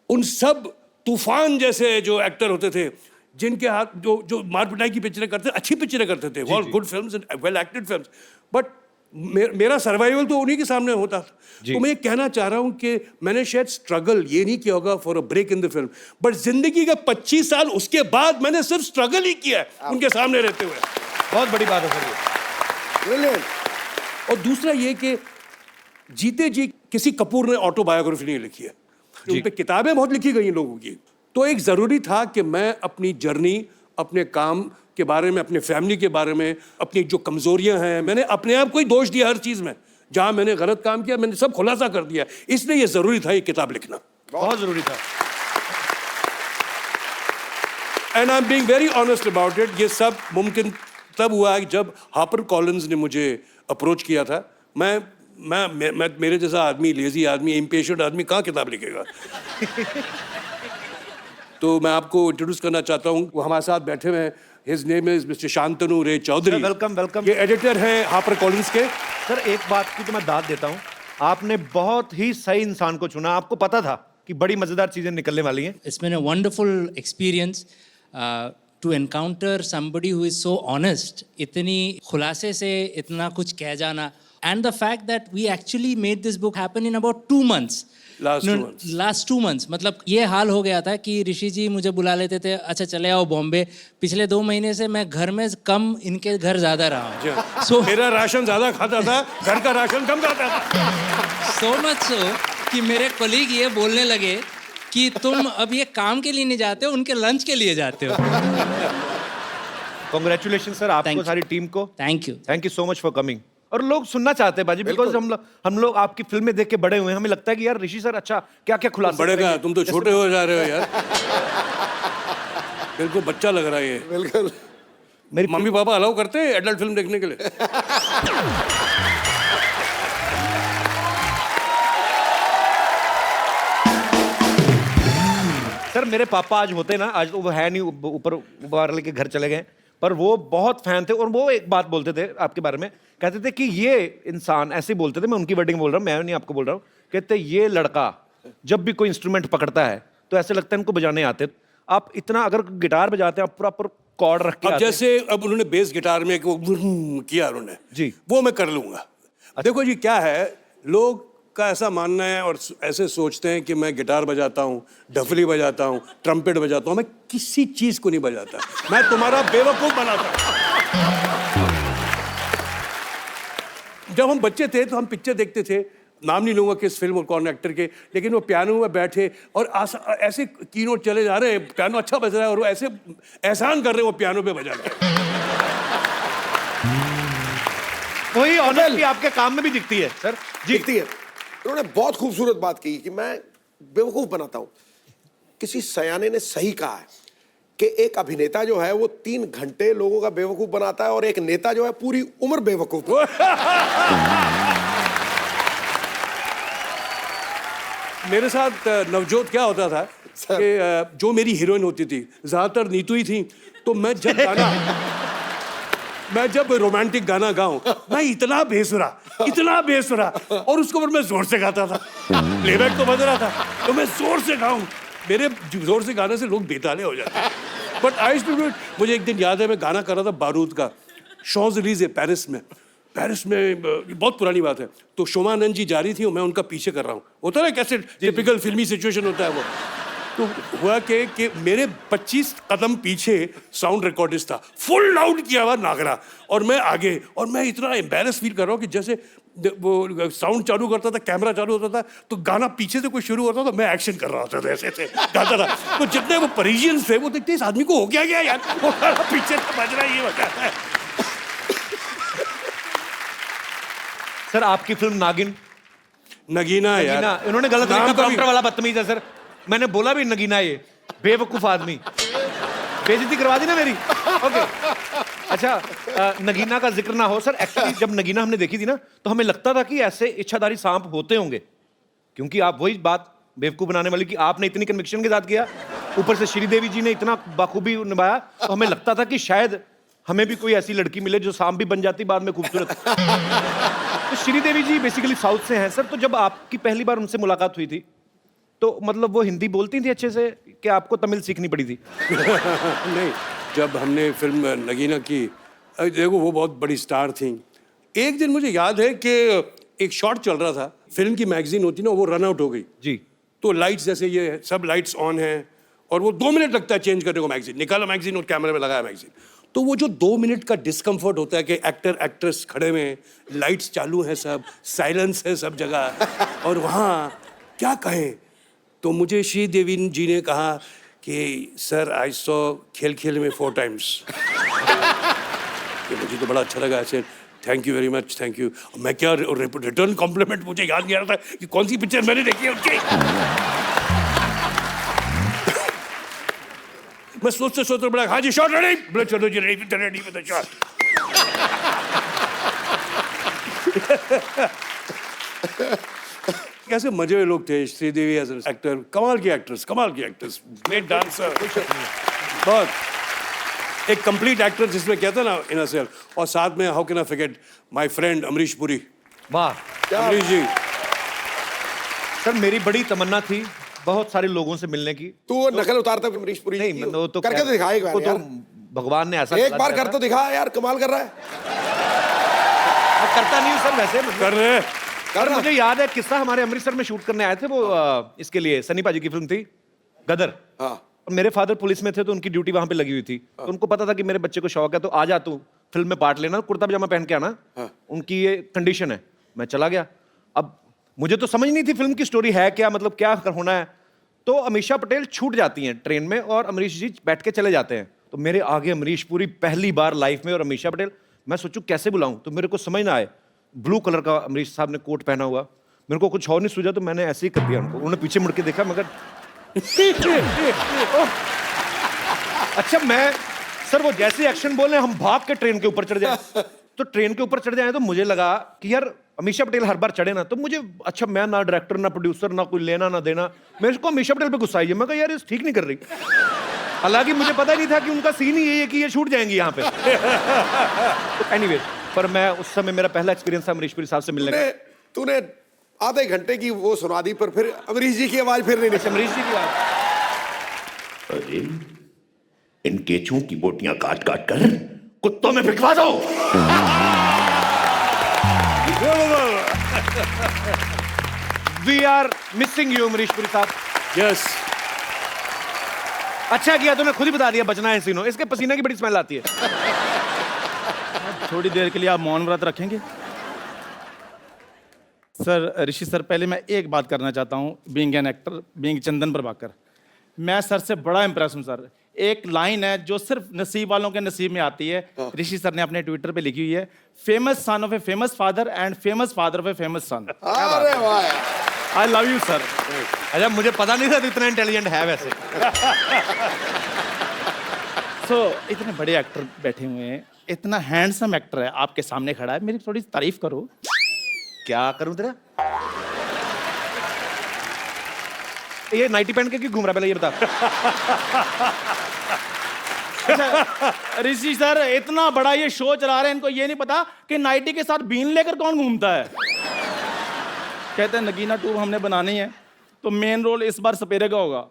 उन सब तूफान जैसे जो एक्टर होते थे, जिनके हाथ जो मार पिटाई की पिक्चरें करते, अच्छी पिक्चरें करते थे, all good films and well acted films, but मेरा सर्वाइवल तो उन्हीं के सामने होता था। तो मैं ये कहना चाह रहा हूँ कि मैंने शायद स्ट्रगल ये नहीं किया होगा for a break in the film, but जिंदगी का 25 साल उसके बाद मैंने सिर्फ स्ट्रगल ही किया है उनके सामने रहते हुए। बहुत बड़ी बात है सर ये। और दूसरा ये कि जीते जी किसी कपूर ने ऑटोबायोग्राफी नहीं लिखी है, उन पे किताबें बहुत लिखी गई हैं लोगों की। तो एक ज़रूरी था कि मैं अपनी जर्नी, अपने काम के बारे में, अपने फैमिली के बारे में, अपनी जो कमज़ोरियां हैं, मैंने अपने आप को ही दोष दिया हर चीज़ में, जहां मैंने गलत काम किया मैंने सब खुलासा कर दिया। इसलिए ये ज़रूरी था ये किताब लिखना, बहुत ज़रूरी था। And I am being very honest about it. ये सब मुमकिन तब हुआ है जब हापर कॉलिंस ने मुझे अप्रोच किया था। मैं मेरे जैसा आदमी, लेजी आदमी, इम्पेशेंट आदमी कहाँ किताब लिखेगा। तो मैं आपको इंट्रोड्यूस करना चाहता हूँ, वो हमारे साथ बैठे हुए हैं। His name is mister Shantanu Ray Chaudhuri. Welcome welcome. ये एडिटर हैं हापर कॉलिंस के। सर एक बात की तो मैं दाद देता हूँ, आपने बहुत ही सही इंसान को चुना। आपको पता था कि बड़ी मजेदार चीजें निकलने वाली हैं। It's been a wonderful experience to encounter somebody who is so honest, इतनी खुलासे से इतना कुछ कह जाना, and the fact that we actually made this book happen in about 2 months. Last 2 months. मतलब ये हाल हो गया था कि ऋषि जी मुझे बुला लेते थे, अच्छा चले आओ बॉम्बे। पिछले 2 महीने से मैं घर में कम, इनके घर ज़्यादा रहा हूँ। So मेरा राशन ज़्यादा खाता था, घर का राशन कम खाता था। so much so कि मेरे कलीग ये बोलने लगे कि तुम अब ये काम के लिए नहीं जाते हो, उनके लंच के लिए जाते हो। कॉन्ग्रेचुलेशन सर आपको, सारी टीम को। Thank you so much for coming. और लोग सुनना चाहते हैं बाजी, बिकॉज हम लोग आपकी फिल्में देख के बड़े हुए हैं, हमें लगता है कि यार ऋषि सर अच्छा क्या क्या खुलासा बड़े का, तुम तो छोटे हो जा रहे हो यार। बिल्कुल बच्चा लग रहा है ये। बिल्कुल। मेरी मम्मी पापा अलाउ करते हैं एडल्ट फिल्म देखने के लिए? सर मेरे पापा आज होते ना, आज तो वो है नहीं, ऊपर वाले के घर चले गए, पर वो बहुत फैन थे। और वो एक बात बोलते थे आपके बारे में, कहते थे कि ये इंसान, ऐसे बोलते थे, मैं उनकी वर्डिंग बोल रहा हूँ, मैं नहीं आपको बोल रहा हूँ, कहते ये लड़का जब भी कोई इंस्ट्रूमेंट पकड़ता है तो ऐसे लगता है इनको बजाने आते। आप इतना, अगर गिटार बजाते हैं आप प्रॉपर कॉर्ड रख के, अब जैसे अब उन्होंने बेस गिटार में किया उन्होंने जी, वो मैं कर लूंगा। देखो जी क्या है, लोग का ऐसा मानना है और ऐसे सोचते हैं कि मैं गिटार बजाता हूँ, डफली बजाता हूँ, ट्रम्पेट बजाता हूँ। मैं किसी चीज को नहीं बजाता, मैं तुम्हारा बेवकूफ बनाता हूँ। जब हम बच्चे थे तो हम पिक्चर देखते थे, नाम नहीं लूंगा किस फिल्म और कौन एक्टर के, लेकिन वो पियानो में बैठे और ऐसे कीनोट चले जा रहे हैं, पियानो अच्छा बज रहा है और वो ऐसे एहसान कर रहे हैं वो पियानो पे बजा रहे हैं। ऑनेस्टी आपके काम में भी दिखती है सर जी। दिखती है। उन्होंने बहुत खूबसूरत बात की कि मैं बेवकूफ बनाता हूं। किसी सयाने ने सही कहा है कि एक अभिनेता जो है वो 3 घंटे लोगों का बेवकूफ बनाता है और एक नेता जो है पूरी उम्र बेवकूफ। मेरे साथ नवजोत क्या होता था कि जो मेरी हीरोइन होती थी ज्यादातर नीतू ही थी, तो मैं जब रोमांटिक गाना गाऊं मैं इतना बेसुरा और उसको मैं जोर से गाता था। प्लेबैक तो बज रहा था तो मैं जोर से गाऊं, मेरे जोर से गाने से लोग बेताले हो जाते। But I to do it. मुझे एक दिन याद है मैं गाना कर रहा था बारूद का, शॉज़-एलीज़े पेरिस में बहुत पुरानी बात है। तो शोमानंद जी जा रही थी और मैं उनका पीछे कर रहा हूँ, होता है कैसे टिपिकल फिल्मी सिचुएशन होता है वो। तो हुआ कि मेरे 25 कदम पीछे साउंड रिकॉर्डिस्ट था, फुल लाउड किया हुआ नागरा, और मैं आगे, और मैं इतना एम्बैरस फील कर रहा हूँ कि जैसे वो साउंड चालू करता था, कैमरा चालू होता था तो गाना पीछे से कोई शुरू होता था, मैं एक्शन कर रहा होता था, ऐसे गाता था। तो जितने वो परिजियंस थे वो देखते इस आदमी को हो गया यार, वो गाना पीछे से बज रहा है, ये बजा है। सर आपकी फिल्म नगीना यार, इन्होंने गलत नाम लिखा, तो भी- डॉक्टर वाला बदतमीज है सर। मैंने बोला भी नगीना, ये बेवकूफ आदमी, बेइज्जती करवा दी ना मेरी। ओके अच्छा, नगीना का जिक्र ना हो सर। एक्चुअली जब नगीना हमने देखी थी ना तो हमें लगता था कि ऐसे इच्छाधारी सांप होते होंगे, क्योंकि आप वही बात बेवकूफ बनाने वाली कि आपने इतनी कन्विक्शन के साथ किया, ऊपर से श्रीदेवी जी ने इतना बाखूबी निभाया, तो हमें लगता था कि शायद हमें भी कोई ऐसी लड़की मिले जो सांप भी बन जाती बाद में खूबसूरत। तो श्रीदेवी जी बेसिकली साउथ से हैं सर। तो जब आपकी पहली बार उनसे मुलाकात हुई थी तो मतलब वो हिंदी बोलती थी अच्छे से कि आपको तमिल सीखनी पड़ी थी? नहीं, जब हमने फिल्म नगीना की, देखो वो बहुत बड़ी स्टार थी। एक दिन मुझे याद है कि एक शॉट चल रहा था, फिल्म की मैगजीन होती ना वो रन आउट हो गई जी। तो लाइट्स जैसे ये सब लाइट्स ऑन हैं और वो 2 मिनट लगता है चेंज करने को, मैगजीन निकाला, मैगजीन और कैमरे में लगाया मैगजीन। तो वो जो 2 मिनट का डिस्कम्फर्ट होता है कि एक्टर एक्ट्रेस खड़े में, लाइट्स चालू हैं, सब साइलेंस है सब जगह, और वहाँ क्या कहें। तो मुझे श्रीदेवी जी ने कहा कि सर आई सॉ खेल खेल में 4 times। मुझे तो बड़ा अच्छा लगा ऐसे, thank you very much, thank you. मैं क्या रिटर्न कॉम्प्लीमेंट, मुझे याद नहीं आ रहा था कि कौन सी पिक्चर मैंने देखी है उनकी। मैं सोचते बड़ा, हाँ जी शॉट रेडी, बोले चलो जी रेडी विद द शॉट। कैसे मजे हुए लोग थे। श्रीदेवी एज एन एक्टर, कमाल की एक्ट्रेस, ग्रेट डांसर, बहुत एक कंप्लीट एक्टर जिसमें कहते हैं ना इन सेल्फ। और साथ में how can I forget my friend Amrish Puri. वाह अमरीश जी, सर मेरी बड़ी तमन्ना थी बहुत सारे लोगों से मिलने की। तू वो नकल उतारता है अमरीश पुरी नहीं, की? वो तो करके तो दिखा एक बार वो तो यार। भगवान ने ऐसा एक बार कर तो दिखा यार, कमाल कर रहा है। मैं करता नहीं हूँ सर वैसे, मतलब कर रहे सर मुझे याद है किस्सा, हमारे अमृतसर में शूट करने आए थे वो इसके लिए, सनी पाजी की फिल्म थी गदर। हाँ। और मेरे फादर पुलिस में थे तो उनकी ड्यूटी वहां पे लगी हुई थी। तो उनको पता था कि मेरे बच्चे को शौक है तो आ जा तू फिल्म में पार्ट लेना, कुर्ता पजामा पहन के आना। उनकी ये कंडीशन है। मैं चला गया। अब मुझे तो समझ नहीं थी फिल्म की स्टोरी है क्या, मतलब क्या होना है। तो अमीषा पटेल छूट जाती हैं ट्रेन में और अमरीश जी बैठ के चले जाते हैं। तो मेरे आगे अमरीश पुरी पहली बार लाइफ में और अमीषा पटेल। मैं सोचूं कैसे बुलाऊं, तो मेरे को समझ ना आए। ब्लू कलर का अमरीश साहब ने कोट पहना हुआ, मेरे को कुछ और नहीं सूझा तो मैंने ऐसे ही कर दिया उनको। उन्होंने पीछे मुड़ के देखा मगर अच्छा मैं सर वो जैसे एक्शन बोले हम भाग के ट्रेन के ऊपर चढ़ जाए। तो ट्रेन के ऊपर चढ़ जाए तो मुझे लगा कि यार अमीषा पटेल हर बार चढ़े ना, तो मुझे अच्छा मैं ना डायरेक्टर ना प्रोड्यूसर ना कोई लेना ना देना, मेरे को अमीषा पटेल पे गुस्सा आई है। मैं कहा यार ये ठीक नहीं कर रही। हालांकि मुझे पता ही नहीं था कि उनका सीन ही यही है कि ये छूट जाएंगी यहाँ पे। एनीवे, पर मैं उस समय मेरा पहला एक्सपीरियंस था अमरीश पुरी साहब से मिलने का। तूने आधे घंटे की वो सुना दी, पर फिर अमरीश जी की आवाज फिर नहीं निकली। अमरीश जी की बात, अरे इन केचुओं की बोटियां काट काट कर कुत्तों में फिकवा दो। We are missing you Amrish Puri साहब। यस, अच्छा किया तूने खुद ही बता दिया बचना है सीनो, इसके पसीने की बड़ी स्मेल आती है। थोड़ी देर के लिए आप मौन व्रत रखेंगे? सर ऋषि सर, पहले मैं एक बात करना चाहता हूँ। बीइंग एन एक्टर, बीइंग चंदन प्रभाकर, मैं सर से बड़ा इम्प्रेस हूँ सर। एक लाइन है जो सिर्फ नसीब वालों के नसीब में आती है। ऋषि सर ने अपने ट्विटर पे लिखी हुई है, famous son of a famous father and famous father of a famous son. अरे वाह यार। I love you sir. अच्छा, मुझे पता नहीं था तू इतना इंटेलिजेंट है वैसे। इतने बड़े एक्टर बैठे हुए हैं, इतना हैंडसम एक्टर है आपके सामने खड़ा है, मेरी थोड़ी तारीफ करो। क्या करूं तेरा? ये नाइटी पहन के क्यों घूम रहा, पहले ये बता। अच्छा, ऋषि सर इतना बड़ा ये शो चला रहे हैं, इनको ये नहीं पता कि नाइटी के साथ बीन लेकर कौन घूमता है। कहते हैं नगीना 2 हमने बनानी है, तो मेन रोल इस बार सपेरे का होगा।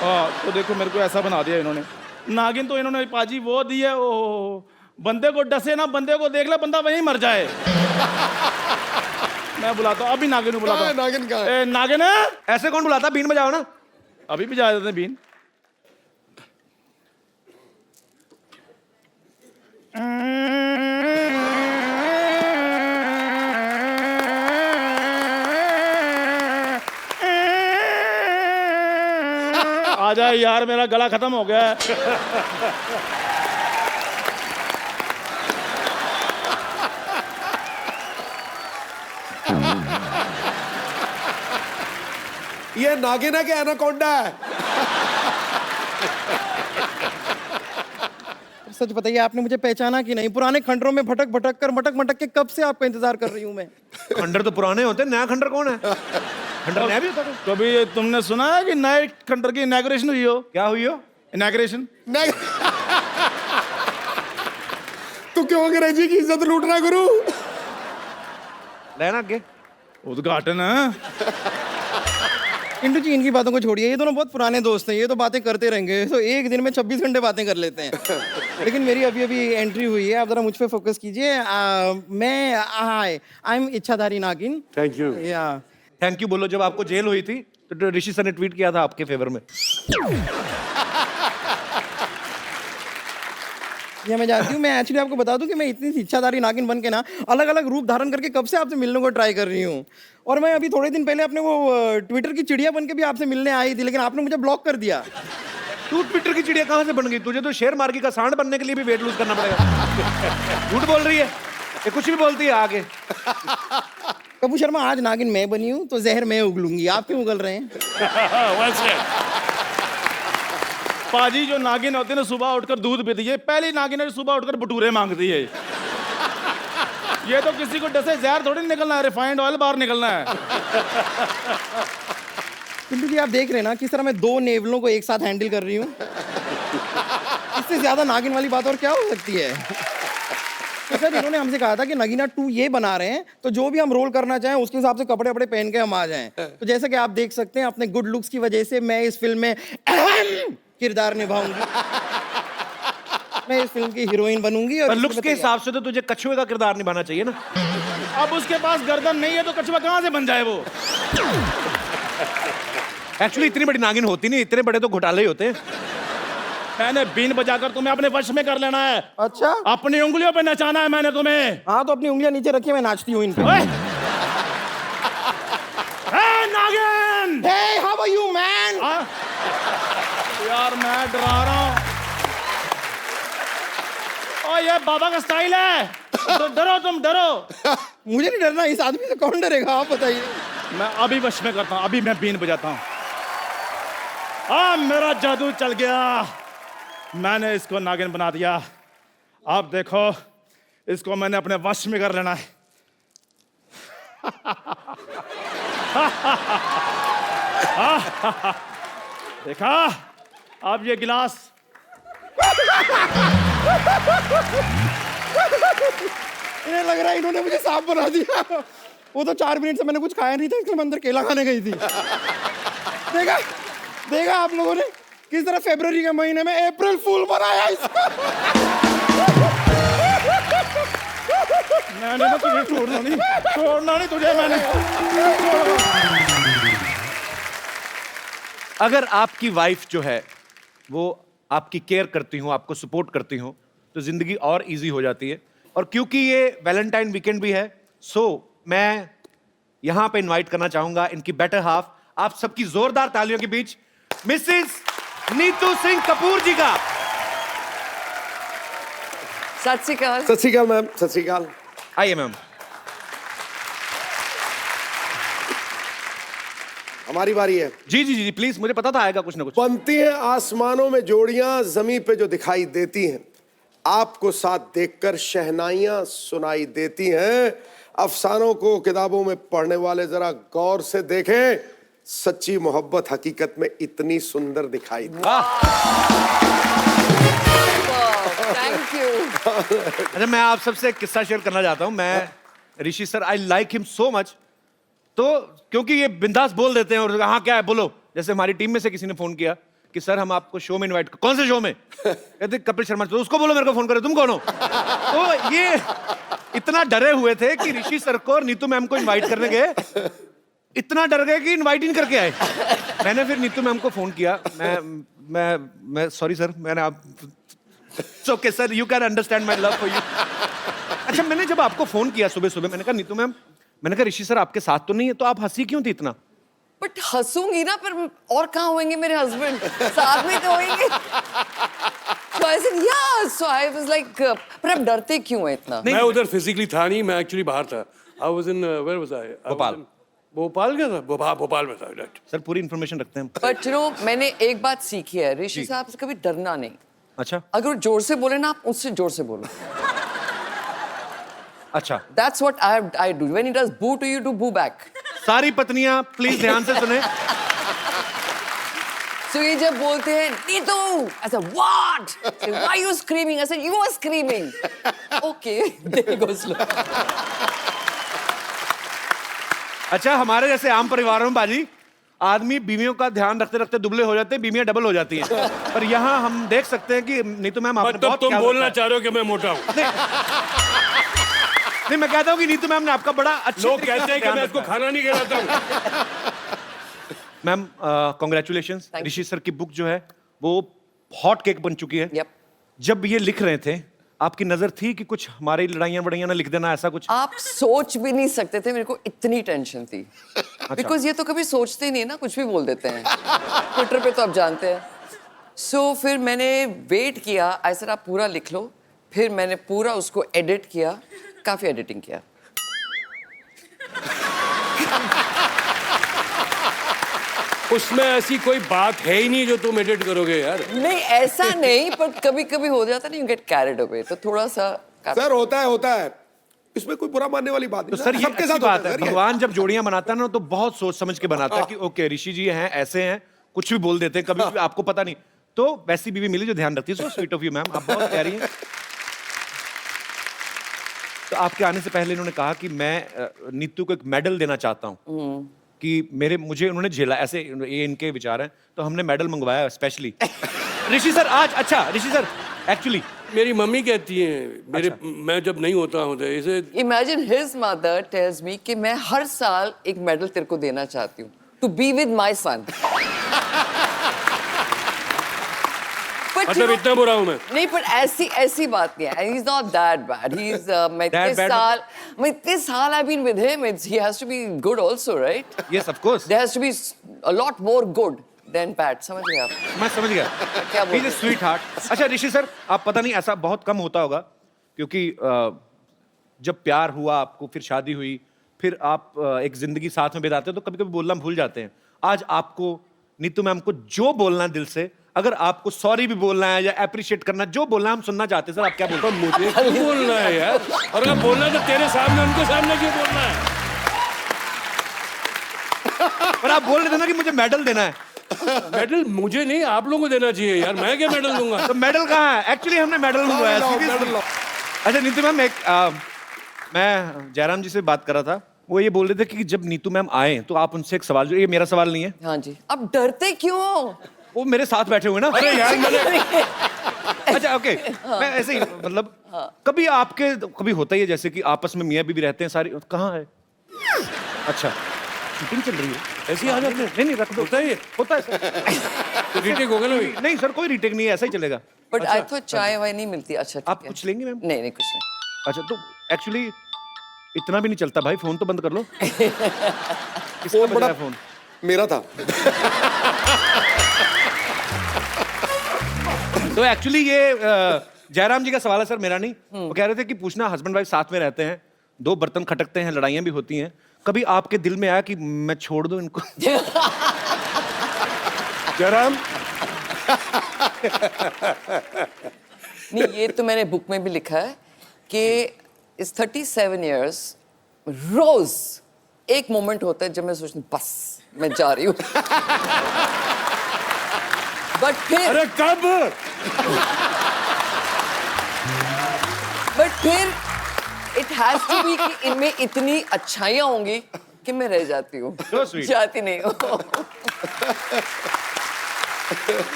हाँ, तो देखो मेरे को ऐसा बना दिया इन्होंने। नागिन तो इन्होंने पाजी वो दी है, ओ बंदे को डसे ना, बंदे को देख ले बंदा वहीं मर जाए। मैं बुलाता हूँ अभी, नागिन को बुलाता हूँ। नागिन कहाँ है? नागिन ऐसे कौन बुलाता? बीन बजाओ ना। अभी भी जा देते हैं बीन। आ जाए यार, मेरा गला खत्म हो गया है। ये नागिन है कि एनाकोंडा है? सच बताइए, आपने मुझे पहचाना कि नहीं? पुराने खंडरों में भटक भटक कर, मटक मटक के कब से आपका इंतजार कर रही हूं मैं। खंडर तो पुराने होते हैं, नया खंडर कौन है? खंडर नया भी होता है। कभी तुमने सुना है कि नए खंडर की इनॉग्रेशन हुई हो? क्या हुई हो? इनॉग्रेशन। तू क्यों अंग्रेजी की इज्जत लूट रहा गुरु? लेना आगे उद्घाटन। इंटू जी, इनकी बातों को छोड़िए, ये दोनों बहुत पुराने दोस्त हैं, ये तो बातें करते रहेंगे, तो एक दिन में 26 घंटे बातें कर लेते हैं। लेकिन मेरी अभी अभी एंट्री हुई है, आप जरा मुझ पे फोकस कीजिए। मैं आई एम इच्छाधारी नागिन। Thank you. या थैंक यू बोलो। जब आपको जेल हुई थी तो ऋषि सर ने ट्वीट किया था आपके फेवर में। ये मैं जानती हूँ। मैं एक्चुअली आपको बता दूं कि मैं इतनी इच्छाधारी नागिन बन के ना अलग अलग रूप धारण करके कब से आपसे मिलने को ट्राई कर रही हूँ। और मैं अभी थोड़े दिन पहले अपने वो ट्विटर की चिड़िया बन के भी आपसे मिलने आई थी, लेकिन आपने मुझे ब्लॉक कर दिया। तू ट्विटर की चिड़िया कहाँ से बन गई? तुझे तो शेर मार्गी का सांड बनने के लिए भी वेट लूज करना पड़ेगा। झूठ बोल रही है ये, कुछ भी बोलती है आगे। कपूर शर्मा, आज नागिन मैं बनी हूँ तो जहर मैं उगलूंगी, आप क्यों उगल रहे हैं? पाजी जो नागिन होती है ना, सुबह उठकर दूध पीती है, पहली नागिन है सुबह उठकर भटूरे मांगती है। ये तो किसी को डसे जहर थोड़ी निकलना है, रिफाइंड ऑयल बाहर निकलना है। पिंटू जी, आप देख रहे हैं ना किस तरह मैं 2 नेवलों को एक साथ हैंडल कर रही हूँ। इससे ज्यादा नागिन वाली बात और क्या हो सकती है? तो सर, इन्होंने हमसे कहा था कि नगीना 2 ये बना रहे हैं, तो जो भी हम रोल करना चाहें उसके हिसाब से कपड़े वपड़े पहन के हम आ जाएं। तो जैसा कि आप देख सकते हैं, अपने गुड लुक्स की वजह से मैं इस फिल्म में अहम किरदार निभाऊंगी। मैं इस फिल्म की हीरोइन बनूंगी। और लुक्स के हिसाब से तो तुझे कछुए का किरदार निभाना चाहिए ना। अब उसके पास गर्दन नहीं है तो कछुआ कहाँ से बन जाए वो? एक्चुअली इतनी बड़ी नागिन होती नहीं, इतने बड़े तो घोटाले ही होते हैं। मैंने बीन बजाकर तुम्हें अपने वश में कर लेना है। अच्छा, अपनी उंगलियों पे नचाना है मैंने तुम्हें। हाँ, तो अपनी उंगलियां नीचे रखिए, मैं नाचती हूँ इन पे। हे नागिन! Hey, how are you, man? यार मैं डरा रहा हूँ। ओ ये बाबा का स्टाइल है, तो डरो, तुम डरो। मुझे नहीं डरना, इस आदमी से कौन डरेगा, आप बताइए। मैं अभी वश में करता हूँ, अभी मैं बीन बजाता हूँ। मेरा जादू चल गया, मैंने इसको नागिन बना दिया। आप देखो, इसको मैंने अपने वश में कर लेना है। देखा, अब ये गिलास। इन्हें लग रहा है इन्होंने मुझे सांप बना दिया। वो तो 4 मिनट से मैंने कुछ खाया नहीं था, इसलिए मैं अंदर केला खाने गई थी। देखा देखा आप लोगों ने किस तरह फरवरी के महीने में अप्रैल फूल बनाया इसको। मैंने ना तुझे छोड़ना नहीं तुझे मैंने। अगर आपकी वाइफ जो है वो आपकी केयर करती हो, आपको सपोर्ट करती हो, तो जिंदगी और इजी हो जाती है। और क्योंकि ये वैलेंटाइन वीकेंड भी है, सो मैं यहां पे इनवाइट करना चाहूंगा इनकी बेटर हाफ। आप सबकी जोरदार तालियों के बीच मिसेस नीतू सिंह कपूर जी का। सत श्री अकाल। सत श्री अकाल मैम, सत श्री अकाल। आइए मैम। हमारी बारी है। जी जी जी प्लीज, मुझे पता था आएगा कुछ ना कुछ। बनती हैं आसमानों में जोड़ियां, जमीन पे जो दिखाई देती हैं, आपको साथ देखकर शहनाइयां सुनाई देती हैं। अफसानों को किताबों में पढ़ने वाले जरा गौर से देखें, सच्ची मोहब्बत हकीकत में इतनी सुंदर दिखाई दी। Thank you. अच्छा, मैं आप सबसे एक किस्सा शेयर करना चाहता हूँ। मैं Rishi sir, I like him so much. तो क्योंकि ये बिंदास बोल देते हैं और हाँ क्या है बोलो। जैसे हमारी टीम में से किसी ने फोन किया कि सर हम आपको शो में इनवाइट, कौन से शो में? कहते कपिल शर्मा। तो उसको बोलो मेरे को फोन करे, तुम कौन हो? तो ये इतना डरे हुए थे कि ऋषि सर को और नीतू मैम को इनवाइट करने गए, इतना डर गए कि इनवाइट ही नहीं करके आए। मैंने फिर नीतू मैम को फोन किया। मैं सॉरी सर, मैंने आप okay sir, you can understand my love for you. अच्छा, मैंने जब आपको फोन किया सुबह सुबह, मैंने कहा नीतू मैम, मैंने कहा ऋषि सर आपके साथ तो नहीं है, तो आप हंसी क्यों थी इतना? बट हंसूंगी ना, पर और कहाँ होंगे मेरे हस्बैंड? साथ में तो होंगे। So I said yeah. So I was like, पर आप डरते क्यों हैं इतना? मैं उधर फिजिकली था नहीं, मैं एक्चुअली बाहर था। I was in where was I? Bhopal. Bhopal क्या था? भोपाल में था। सर पूरी इन्फॉर्मेशन रखते हैं। बट यू नो, मैंने एक बात सीखी है ऋषि साहब से, कभी डरना नहीं। अच्छा अगर वो जोर से बोले ना, आप उससे जोर से बोलो। अच्छा, That's what I do. When he does boo to you, do boo back. सारी पत्नियां प्लीज ध्यान से सुने। So ये जब बोलते हैं Neetu, I said what? Say, why are you screaming? I said you were screaming. Okay, there goes slow. अच्छा, हमारे जैसे आम परिवारों में बाजी आदमी बीवियों का ध्यान रखते रखते दुबले हो जाते हैं, बीवियां डबल हो जाती हैं। पर यहाँ हम देख सकते हैं कि नीतू मैम आपने मतलब बहुत तुम ख्याल बोलना रखा चाह रहे हो कि मैं मोटा हूँ? नहीं, मैं कहता हूँ कि नीतू मैम ने आपका बड़ा अच्छा लोग कहते हैं कि मैं इसको खाना नहीं खिलाता हूँ। Ma'am congratulations. ऋषि सर की बुक जो है वो हॉट केक बन चुकी है। Yep. जब ये लिख रहे थे, आपकी नजर थी कि कुछ हमारी लड़ाइयाँ बड़ाइयाँ ना लिख देना, ऐसा कुछ? आप सोच भी नहीं सकते थे, मेरे को इतनी टेंशन थी। बिकॉज ये तो कभी सोचते ही नहीं ना, कुछ भी बोल देते हैं। ट्विटर पे तो आप जानते हैं। सो फिर मैंने वेट किया, ऐसा आप पूरा लिख लो। फिर मैंने पूरा उसको एडिट किया, काफी एडिटिंग किया। उसमें ऐसी कोई बात है ही नहीं जो तुम एडिट करोगे यार। नहीं, ऐसा नहीं, पर कभी कभी हो जाता नहीं, यू गेट कैरिड अवे, तो थोड़ा सा सर होता है। इसमें कोई बुरा मानने वाली बात तो नहीं। सर ये सबके अच्छी साथ बात होता है, सर ये। भगवान जब जोड़ियां बनाता है ना तो बहुत सोच समझ के बनाता है कि ओके ऋषि जी हैं, ऐसे हैं, कुछ भी बोल देते हैं, कभी भी आपको पता नहीं। तो वैसी बीवी मिली जो ध्यान रखती है। So sweet of you ma'am, आप बहुत प्यारी हैं। तो आपके आने से पहले इन्होंने कहा कि मैं नीतू को एक मेडल देना चाहता हूँ कि मुझे उन्होंने झेला, ऐसे ये इनके विचार हैं। तो हमने मेडल मंगवाया स्पेशली। ऋषि सर आज, अच्छा ऋषि सर एक्चुअली मेरी मम्मी कहती है मैं जब नहीं होता हूँ तो इसे imagine his mother tells me कि मैं हर साल एक मेडल तेरे को देना चाहती हूँ, to be with my son. मतलब इतना बुरा हूँ मैं? नहीं, पर ऐसी बात नहीं है। He's not that bad. He's मैं इतने साल I've been with him. He has to be good also, right? Yes, of course. There has to be a lot more good than bad. समझ गए आप? मैं समझ गया। क्या बोल रहे हैं? Sweet heart. अच्छा ऋषि सर, आप पता नहीं ऐसा बहुत कम होता होगा क्योंकि जब प्यार हुआ आपको, फिर शादी हुई, फिर आप एक जिंदगी साथ में बिताते हो तो कभी कभी बोलना भूल जाते हैं। आज आपको नीतू मैम को जो बोलना है दिल से, अगर आपको सॉरी भी बोलना है या अप्रिशिएट करना, जो बोलना है हम सुनना चाहते हैं। सर आप क्या बोलते हैं? मुझे क्यों बोलना है यार? और अगर बोलना है तो तेरे सामने, उनके सामने क्यों बोलना है? पर आप बोल रहे थे ना कि मुझे मेडल देना है। मेडल मुझे नहीं, आप लोगों को देना चाहिए यार। मैं क्या मेडल दूंगा? तो मेडल कहाँ है? एक्चुअली हमने मेडल मंगवाया। अच्छा नीतू मैम, मैं जयराम जी से बात कर रहा था, वो ये बोल रहे थे कि जब नीतू मैम आए तो आप उनसे एक सवाल, जो ये मेरा सवाल नहीं है। हाँ जी। अब डरते क्यों? वो मेरे साथ बैठे हुए ना। अरे यार मैंने अच्छा ओके, मैं ऐसे ही मतलब कभी आपके कभी होता ही है जैसे कि आपस में मियाँ बीवी रहते हैं सारी, कहाँ है? अच्छा शूटिंग चल रही है, ऐसे ही आ जाते हैं? नहीं रख दो। होता है ये? होता है सर। तो रीटेक होगा ना? नहीं सर, कोई रीटेक नहीं है, ऐसा ही चलेगा। बट आई थॉट चाय वाय नहीं मिलती। अच्छा आप कुछ लेंगे मैम? नहीं कुछ नहीं। अच्छा तो एक्चुअली इतना भी नहीं चलता भाई, फोन तो बंद कर लो। किसका बज रहा है फोन? मेरा था। तो एक्चुअली ये जयराम जी का सवाल है सर, मेरा नहीं। वो कह रहे थे कि पूछना, हस्बैंड वाइफ साथ में रहते हैं, 2 बर्तन खटकते हैं, लड़ाइयाँ भी होती हैं, कभी आपके दिल में आया कि मैं छोड़ दूं इनको? जयराम, नहीं, ये तो मैंने बुक में भी लिखा है कि इस 37 इयर्स रोज एक मोमेंट होता है जब मैं सोचती हूँ बस मैं जा रही हूँ। बट फिर इट हैज टू बी कि इनमें इतनी अच्छाइयाँ होंगी कि मैं रह जाती हूँ, जाती नहीं हूँ।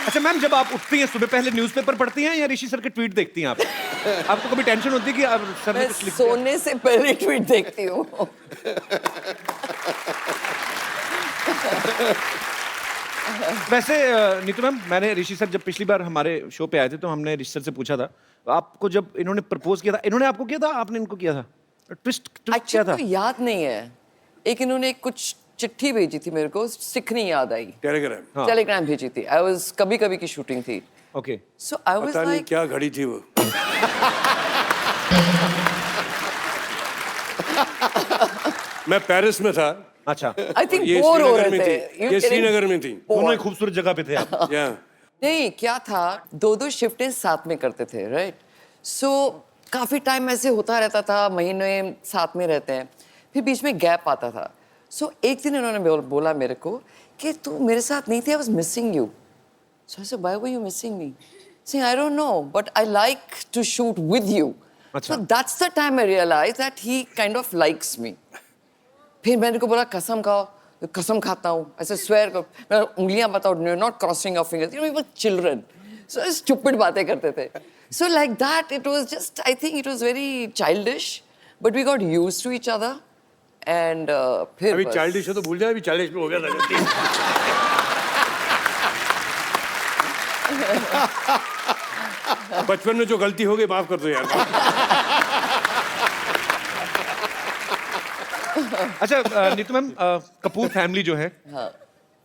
अच्छा मैम, जब आप उठती हैं सुबह पहले न्यूज़पेपर पढ़ती हैं या ऋषि सर के ट्वीट देखती हैं आप? आपको कभी टेंशन होती है कि अब सर ने मैं कुछ लिख दिया? सोने से पहले ट्वीट देखती हूँ। वैसे नीतू मैम, मैंने ऋषि सर जब पिछली बार हमारे शो पे आए थे तो हमने ऋषि सर से पूछा था, आपको जब इन्होंने प्रपोज किया था, इन्होंने आपको किया था, आपने इनको किया था? ट्विस्ट क्या था? तो याद नहीं है, एक इन्होंने कुछ चिट्ठी भेजी थी मेरे को, सिखनी याद आई। टेलीग्राम। टेलीग्राम भेजी थी। आई वाज कभी कभी की शूटिंग थी। ओके। सो आई वाज पता नहीं लाइक क्या घड़ी थी वो। मैं पेरिस में था। अच्छा। आई थिंक ये बोर हो श्रीनगर रहे में थे। थी। ये श्रीनगर में थी। दोनों ही खूबसूरत जगह पे थे आप। या नहीं, क्या था, 2 शिफ्टें साथ में करते थे, राइट? सो काफी टाइम ऐसे होता रहता था, महीने साथ में रहते हैं, फिर बीच में गैप आता था। सो एक दिन इन्होंने बोला मेरे को कि तू मेरे साथ नहीं थी, I was missing you. So I said why were you missing me? Say I don't know but I like to shoot with you. So that's the time I realise that he kind of likes me. फिर मैंने को बोला कसम खाओ, कसम खाता हूँ, ऐसे स्वेयर कर, मैं उंगलियां बताओ, not crossing of fingers, you know we were children, so stupid बातें करते थे। So like that it was just, I think it was very childish, but we got used to each other and फिर अभी चाइल्डिश है तो भूल जाए, अभी 40 में हो गया था। बचपन में जो गलती हो गई माफ कर दो यार। अच्छा नीतू मैम, कपूर फैमिली जो है,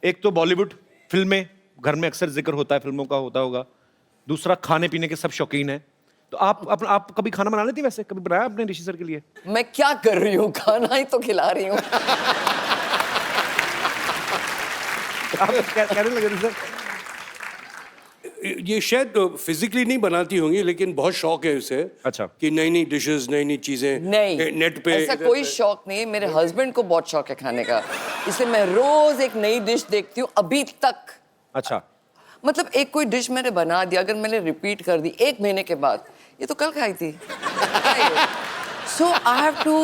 एक तो बॉलीवुड फिल्में, घर में अक्सर जिक्र होता है, फिल्मों का होता होगा। दूसरा, खाने पीने के सब शौकीन हैं। तो आप कभी खाना बना लेती हैं? वैसे कभी बनाया आपने ऋषि सर के लिए? मैं क्या कर रही हूँ, खाना ही तो खिला रही हूँ। आप कहने लगे थे सर? ये शायद फिजिकली नहीं बनाती होंगी, लेकिन बहुत शौक है उसे। अच्छा। कि नई नई डिशेस, नई नई चीजें नहीं, नेट पे। ऐसा कोई शौक नहीं है। मेरे हस्बैंड को बहुत शौक है खाने का, इसलिए मैं रोज एक नई डिश देखती हूँ अभी तक। अच्छा। मतलब एक कोई डिश मैंने बना दी, अगर मैंने रिपीट कर दी 1 महीने के बाद, ये तो कल खाई थी। So I have to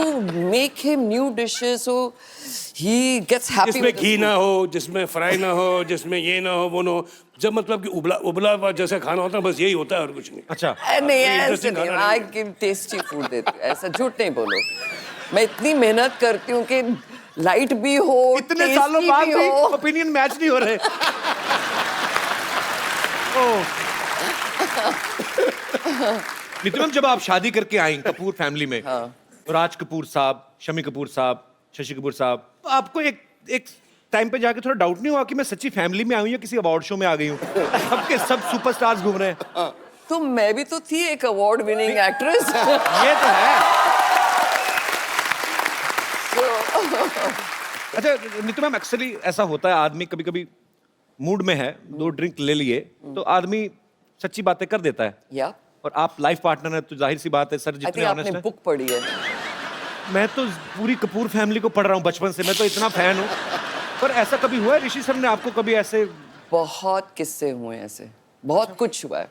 make him new dishes so he gets happy. जिसमें घी ना हो, जिसमें फ्राई ना हो, जिसमें ये ना हो, वो ना हो। जब मतलब कि उबला हुआ जैसा खाना होता है, बस यही होता है और कुछ नहीं। अच्छा। नहीं, ऐसे नहीं, I give tasty food देती हूँ, ऐसा झूठ नहीं बोलो। मैं इतनी मेहनत करती हूँ कि लाइट भी हो, इतने सालों बाद भी ओपिनियन मैच नहीं हो रहे। नीतू मैम, जब आप शादी करके आई कपूर फैमिली में, तो राज कपूर साहब, शमी कपूर साहब, शशि कपूर साहब, आपको एक टाइम पे जाके थोड़ा डाउट नहीं हुआ कि मैं सच्ची फैमिली में आई हूँ या किसी अवार्ड शो में आ गई हूँ? सबके सब सुपरस्टार्स घूम रहे हैं। तो मैं भी तो थी एक अवार्ड विनिंग एक्ट्रेस। ये तो है। अच्छा नीतू मैम, अक्सर ही ऐसा होता है, आदमी कभी कभी मूड में है, 2 ड्रिंक ले लिए तो आदमी सच्ची बातें कर देता है। या और आप लाइफ पार्टनर है तो जाहिर सी बात है सर, जितने ऑनेस्ट आपने हैं। बुक पढ़ी है? मैं तो पूरी कपूर फैमिली को पढ़ रहा हूँ बचपन से, मैं तो इतना फैन हूँ। पर ऐसा कभी हुआ है ऋषि सर ने आपको कभी ऐसे? बहुत किस्से हुए हैं ऐसे, बहुत कुछ हुआ है।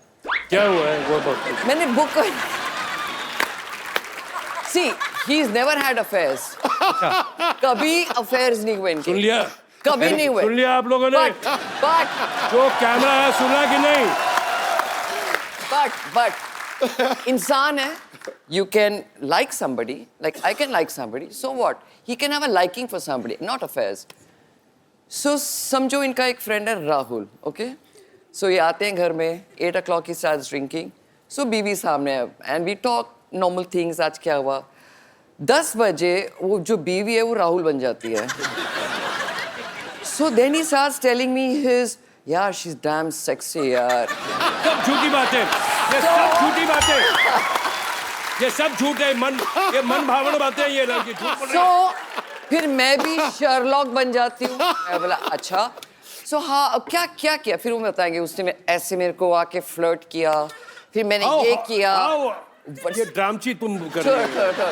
क्या हुआ है वो बहुत? मैंने book See, he's never had affairs. कभी affairs नहीं हुए इनके। सुन लिया? कभी नहीं हुए। सुन लिया आप लोगों ने? But जो कैमरा है सुना कि नहीं? But इंसान है, you can like somebody, like I can like somebody, so what? He can have a liking for somebody, not affairs. So समझो इनका एक फ्रेंड है राहुल, okay? So ये आते हैं घर में, 8 o'clock he starts drinking. So बीवी सामने है, and we talk normal things, आज क्या हुआ? 10 बजे वो जो बीवी है वो राहुल बन जाती है. So then he starts telling me his, यार शी इज डैम सेक्सी यार. सब झूठी बातें, ये सब झूठी बातें, ये सब झूठ है. ये मन भावना बातें हैं, ये लड़की झूठ बोल रही है. So फिर मैं भी शर्लॉक बन जाती हूँ. मैं बोला अच्छा. So हाँ अब क्या क्या किया फिर वो बताएंगे. उसने ऐसे मेरे को आके फ्लर्ट किया, फिर मैंने ये किया. ये ड्रामची तुम कर रही हो.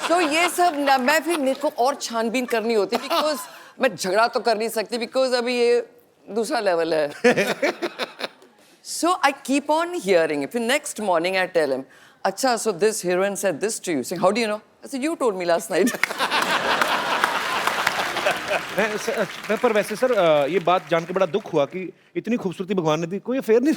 So ये सब ना मैं फिर मेरे को और छानबीन करनी होती बिकॉज मैं झगड़ा तो कर नहीं सकती बिकॉज अभी ये दूसरा लेवल है. So I keep on hearing it. Then next morning I tell him, "Acha, so this heroine said this to you." Saying, "How do you know?" I said, "You told me last night." पर वैसे सर ये बात जान के बड़ा दुख हुआ कि इतनी खूबसूरती भगवान ने दी, कोई अफेयर नहीं.